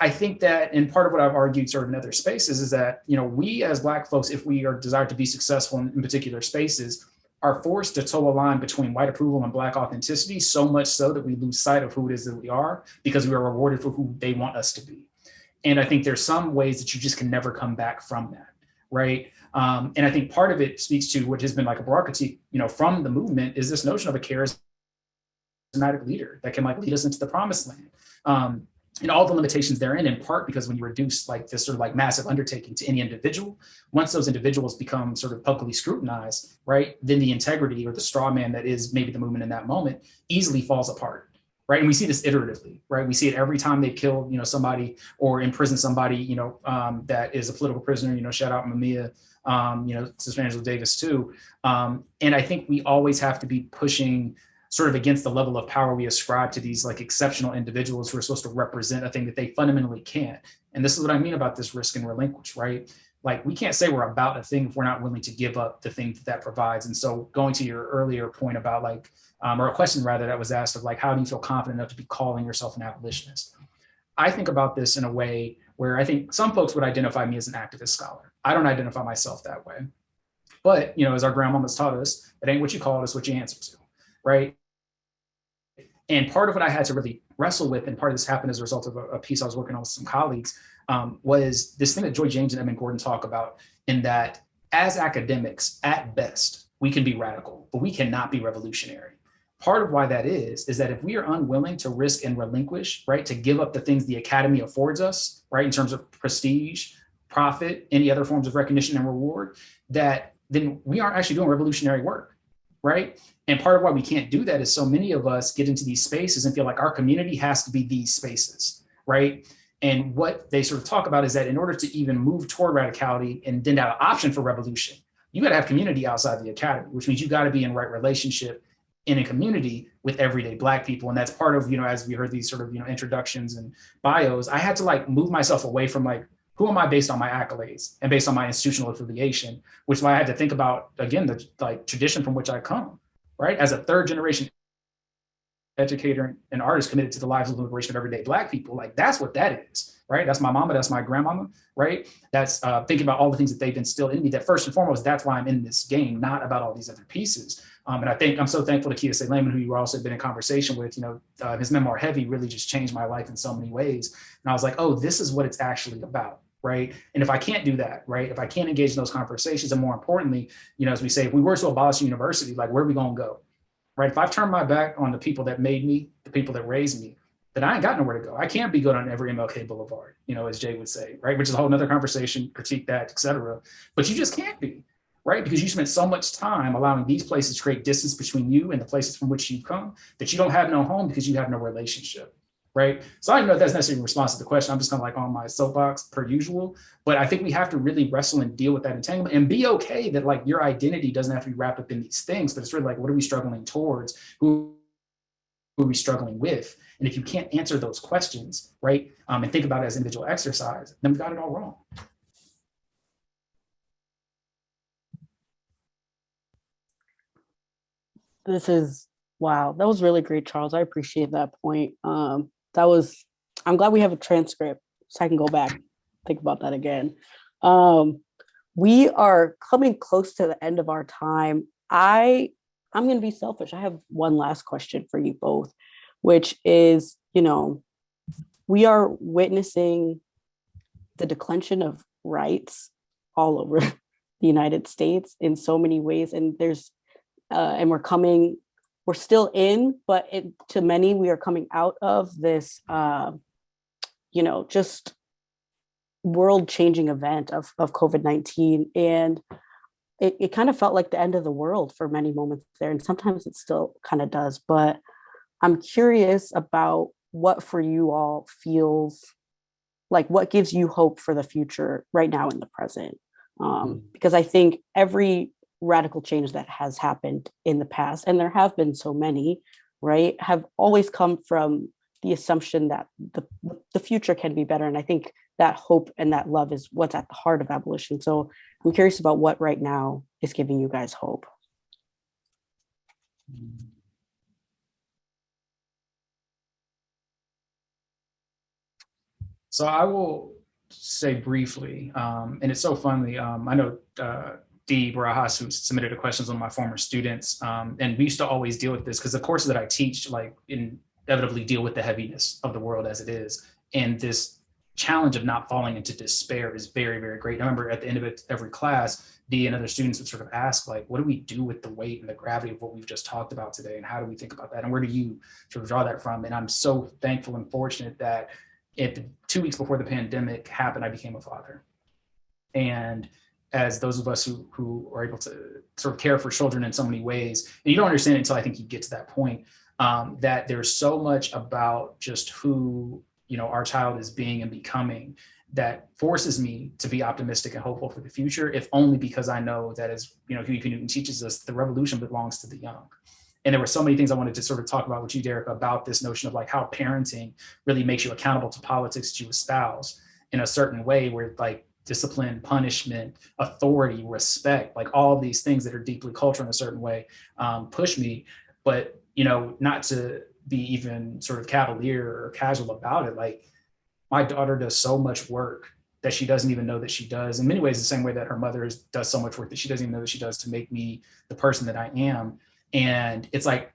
I think that, and part of what I've argued sort of in other spaces is that, we as Black folks, if we are desired to be successful in particular spaces, are forced to toe a line between white approval and Black authenticity, so much so that we lose sight of who it is that we are, because we are rewarded for who they want us to be. And I think there's some ways that you just can never come back from that, right? And I think part of it speaks to what has been like a broad critique, from the movement, is this notion of a charismatic leader that can like lead us into the promised land. And all the limitations therein, in part because when you reduce like this sort of like massive undertaking to any individual, once those individuals become sort of publicly scrutinized, right, then the integrity or the straw man that is maybe the movement in that moment easily falls apart, right? And we see this iteratively, right? We see it every time they kill, somebody or imprison somebody, that is a political prisoner, shout out Mamiya, Sister Angela Davis too. And I think we always have to be pushing sort of against the level of power we ascribe to these like exceptional individuals who are supposed to represent a thing that they fundamentally can't. And this is what I mean about this risk and relinquish, right? Like, we can't say we're about a thing if we're not willing to give up the thing that provides. And so going to your earlier point about like, or a question rather that was asked of like, how do you feel confident enough to be calling yourself an abolitionist? I think about this in a way where I think some folks would identify me as an activist scholar. I don't identify myself that way. But, as our grandmamas taught us, it ain't what you call it, it's what you answer to, right? And part of what I had to really wrestle with, and part of this happened as a result of a piece I was working on with some colleagues, was this thing that Joy James and Edmund Gordon talk about, in that as academics, at best, we can be radical, but we cannot be revolutionary. Part of why that is that if we are unwilling to risk and relinquish, right, to give up the things the academy affords us, right, in terms of prestige, profit, any other forms of recognition and reward, that then we aren't actually doing revolutionary work, right? And part of why we can't do that is so many of us get into these spaces and feel like our community has to be these spaces, right? And what they sort of talk about is that in order to even move toward radicality and then have an option for revolution, you got to have community outside the academy, which means you got to be in right relationship in a community with everyday Black people. And that's part of, as we heard these sort of, introductions and bios, I had to like move myself away from like, who am I based on my accolades and based on my institutional affiliation, which is why I had to think about, again, the like tradition from which I come, right? As a third generation educator and artist committed to the lives of the liberation of everyday Black people, like that's what that is, right? That's my mama, that's my grandmama, right? That's thinking about all the things that they've instilled in me, that first and foremost, that's why I'm in this game, not about all these other pieces. And I think I'm so thankful to Kiese Lehman, who you also been in conversation with. His memoir Heavy really just changed my life in so many ways. And I was like, oh, this is what it's actually about, right? And if I can't do that, right, if I can't engage in those conversations, and more importantly, as we say, if we were to abolish university, like where are we gonna go, right? If I've turned my back on the people that made me, the people that raised me, then I ain't got nowhere to go. I can't be good on every MLK Boulevard, as Jay would say, right? Which is a whole nother conversation, critique that, et cetera. But you just can't be, right? Because you spent so much time allowing these places to create distance between you and the places from which you come that you don't have no home because you have no relationship, right? So I don't know if that's necessarily a response to the question. I'm just kind of like on my soapbox per usual, but I think we have to really wrestle and deal with that entanglement and be okay that like your identity doesn't have to be wrapped up in these things, but it's really like, what are we struggling towards? Who are we struggling with? And if you can't answer those questions, right, and think about it as individual exercise, then we got it all wrong. Wow, that was really great, Charles. I appreciate that point. I'm glad we have a transcript so I can go back, think about that again. We are coming close to the end of our time. I'm going to be selfish. I have one last question for you both, which is, we are witnessing the declension of rights all over the United States in so many ways. And and we're still in, but to many, we are coming out of this, just world-changing event of COVID-19. And it kind of felt like the end of the world for many moments there. And sometimes it still kind of does, but I'm curious about what for you all feels like, what gives you hope for the future right now in the present? Because I think every radical change that has happened in the past, and there have been so many, right, have always come from the assumption that the future can be better. And I think that hope and that love is what's at the heart of abolition. So I'm curious about what right now is giving you guys hope. So I will say briefly, and it's so funny, I know Dee Barajas, who submitted a question, is one of my former students, and we used to always deal with this because the courses that I teach like inevitably deal with the heaviness of the world as it is. And this challenge of not falling into despair is very, very great. I remember at the end of every class, Dee and other students would sort of ask, like, what do we do with the weight and the gravity of what we've just talked about today? And how do we think about that? And where do you sort of draw that from? And I'm so thankful and fortunate that 2 weeks before the pandemic happened, I became a father. And as those of us who are able to sort of care for children in so many ways, and you don't understand it until I think you get to that point, that there's so much about just who our child is being and becoming that forces me to be optimistic and hopeful for the future, if only because I know that, as Huey P. Newton teaches us, the revolution belongs to the young. And there were so many things I wanted to sort of talk about with you, Derecka, about this notion of like how parenting really makes you accountable to politics that you espouse in a certain way, where like discipline, punishment, authority, respect, like all of these things that are deeply cultural in a certain way, push me. But, not to be even sort of cavalier or casual about it, like my daughter does so much work that she doesn't even know that she does. In many ways, the same way that her mother does so much work that she doesn't even know that she does to make me the person that I am. And it's like,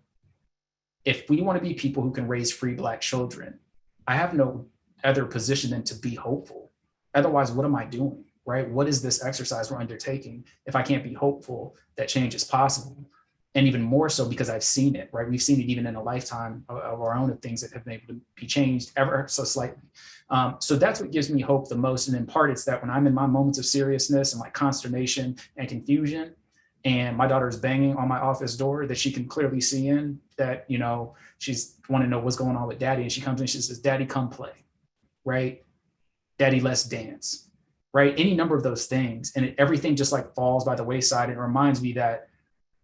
if we want to be people who can raise free Black children, I have no other position than to be hopeful. Otherwise, what am I doing? right? What is this exercise we're undertaking if I can't be hopeful that change is possible? And even more so because I've seen it, right? We've seen it even in a lifetime of our own, of things that have been able to be changed ever so slightly. So that's what gives me hope the most. And in part, it's that when I'm in my moments of seriousness and like consternation and confusion, and my daughter is banging on my office door that she can clearly see in, that, you know, she's want to know what's going on with daddy. And she comes in, she says, "Daddy, come play," right? "Daddy, let's dance," right? Any number of those things. And everything just like falls by the wayside. It reminds me that,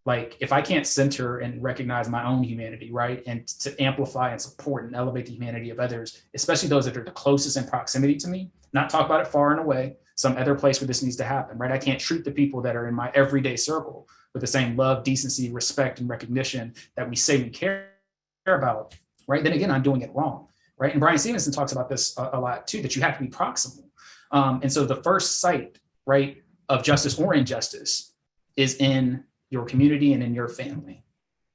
like, if I can't center and recognize my own humanity, right, and to amplify and support and elevate the humanity of others, especially those that are the closest in proximity to me, not talk about it far and away, some other place where this needs to happen, right? I can't treat the people that are in my everyday circle with the same love, decency, respect, and recognition that we say we care about, right? Then again, I'm doing it wrong, right? And Brian Stevenson talks about this a lot too, that you have to be proximal. And so the first sight, right, of justice or injustice is in your community and in your family,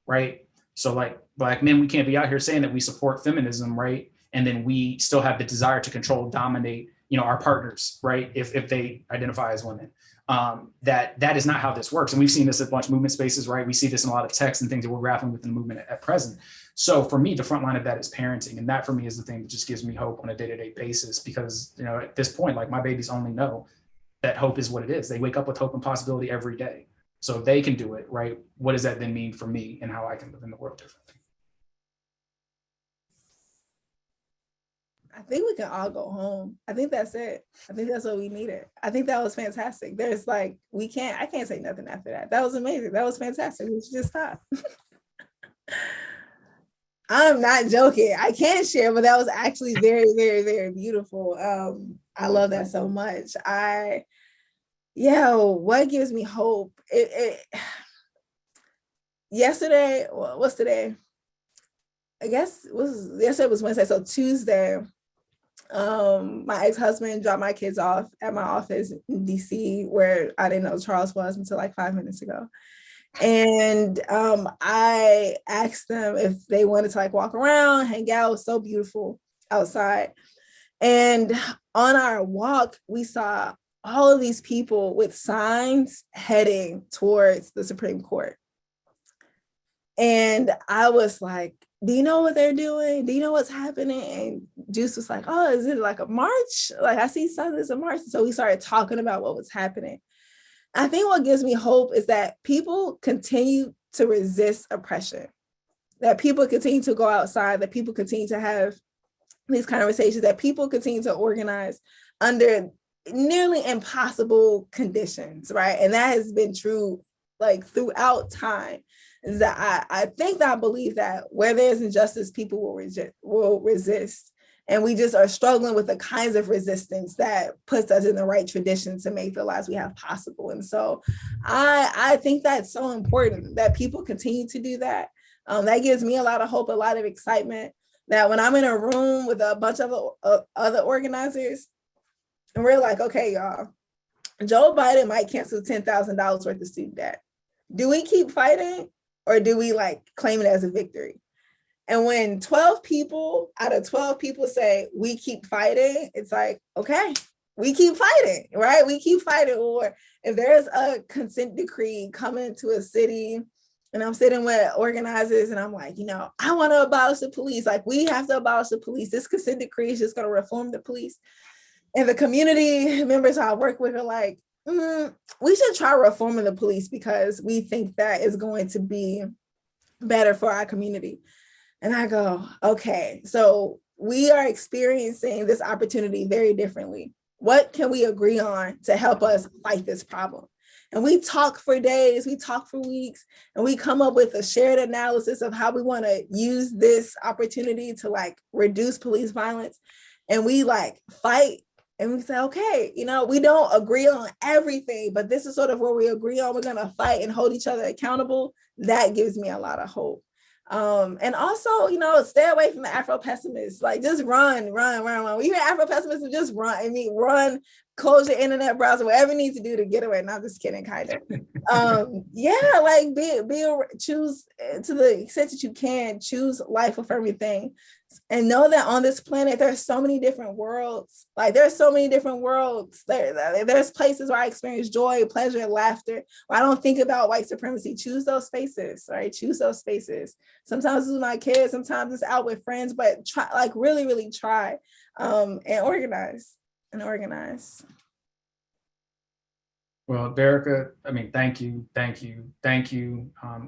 right? So like Black men, we can't be out here saying that we support feminism, right? And then we still have the desire to control, dominate, you know, our partners, right? If they identify as women. That is not how this works. And we've seen this at a bunch of movement spaces, right? We see this in a lot of texts and things that we're grappling with in the movement at present. So for me, the front line of that is parenting. And that for me is the thing that just gives me hope on a day-to-day basis, because, you know, at this point, like my babies only know that hope is what it is. They wake up with hope and possibility every day. So if they can do it, right, what does that then mean for me and how I can live in the world differently? I think we can all go home. I think that's it. I think that's what we needed. I think that was fantastic. There's like, I can't say nothing after that. That was amazing. That was fantastic. We should just stop. I'm not joking. I can't share, but that was actually very, very, very beautiful. I love that so much. What gives me hope? Yesterday, what's today? I guess yesterday was Wednesday. So Tuesday, my ex-husband dropped my kids off at my office in DC, where I didn't know Charles was until like 5 minutes ago. And I asked them if they wanted to like walk around, hang out. It was so beautiful outside. And on our walk, we saw all of these people with signs heading towards the Supreme Court. And I was like, do you know what they're doing? Do you know what's happening? And Juice was like, oh, is it like a march? Like I see signs it's a march. So we started talking about what was happening. I think what gives me hope is that people continue to resist oppression, that people continue to go outside, that people continue to have these conversations, that people continue to organize under nearly impossible conditions, right? And that has been true like throughout time. Is that I think that I believe that where there's injustice, people will resist. And we just are struggling with the kinds of resistance that puts us in the right tradition to make the lives we have possible. And so I think that's so important that people continue to do that. That gives me a lot of hope, a lot of excitement, that when I'm in a room with a bunch of other organizers, and we're like, okay, y'all, Joe Biden might cancel $10,000 worth of student debt. Do we keep fighting, or do we like claim it as a victory? And when 12 people out of 12 people say we keep fighting, it's like, okay, we keep fighting, right? We keep fighting. Or if there's a consent decree coming to a city and I'm sitting with organizers and I'm like, you know, I want to abolish the police. Like we have to abolish the police. This consent decree is just going to reform the police. And the community members I work with are like, we should try reforming the police because we think that is going to be better for our community. And I go, okay, so we are experiencing this opportunity very differently. What can we agree on to help us fight this problem? And we talk for days, we talk for weeks, and we come up with a shared analysis of how we want to use this opportunity to like reduce police violence. And we like fight. And we say, okay, you know, we don't agree on everything, but this is sort of where we agree on. We're going to fight and hold each other accountable. That gives me a lot of hope. And also, you know, stay away from the Afro-pessimists. Like just run. When you hear Afro-pessimism, just run. I mean, run, close your internet browser, whatever you need to do to get away. And I'm just kidding, kind of. Like choose to the extent that you can, choose life of everything. And know that on this planet, there's so many different worlds. Like there's so many different worlds. There's places where I experience joy, pleasure, and laughter, where I don't think about white supremacy. Choose those spaces, right? Choose those spaces. Sometimes it's with my kids, sometimes it's out with friends, but try, like really, really try and organize. Well, Derecka, I mean, thank you.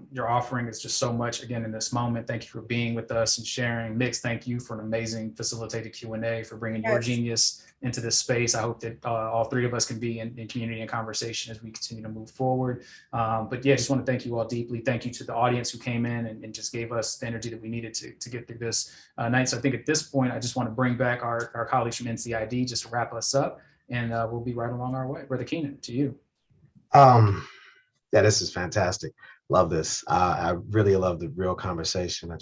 Your offering is just so much, again, in this moment. Thank you for being with us and sharing. Mix, thank you for an amazing facilitated Q&A, for bringing your genius into this space. I hope that all three of us can be in community and conversation as we continue to move forward. But yeah, just want to thank you all deeply. Thank you to the audience who came in and just gave us the energy that we needed to get through this night. So I think at this point, I just want to bring back our colleagues from NCID just to wrap us up, and we'll be right along our way. Brother Keenan, to you. Yeah, this is fantastic. Love this. I really love the real conversation.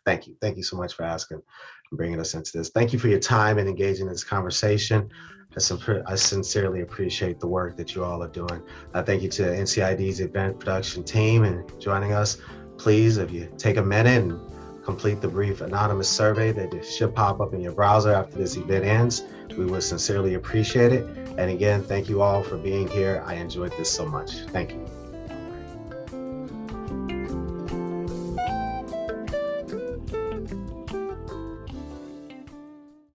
Thank you so much for asking and bringing us into this. Thank you for your time and engaging in this conversation. I sincerely appreciate the work that you all are doing. Thank you to NCID's event production team and joining us. Please, if you take a minute and complete the brief anonymous survey that should pop up in your browser after this event ends, we would sincerely appreciate it. And again, thank you all for being here. I enjoyed this so much. Thank you.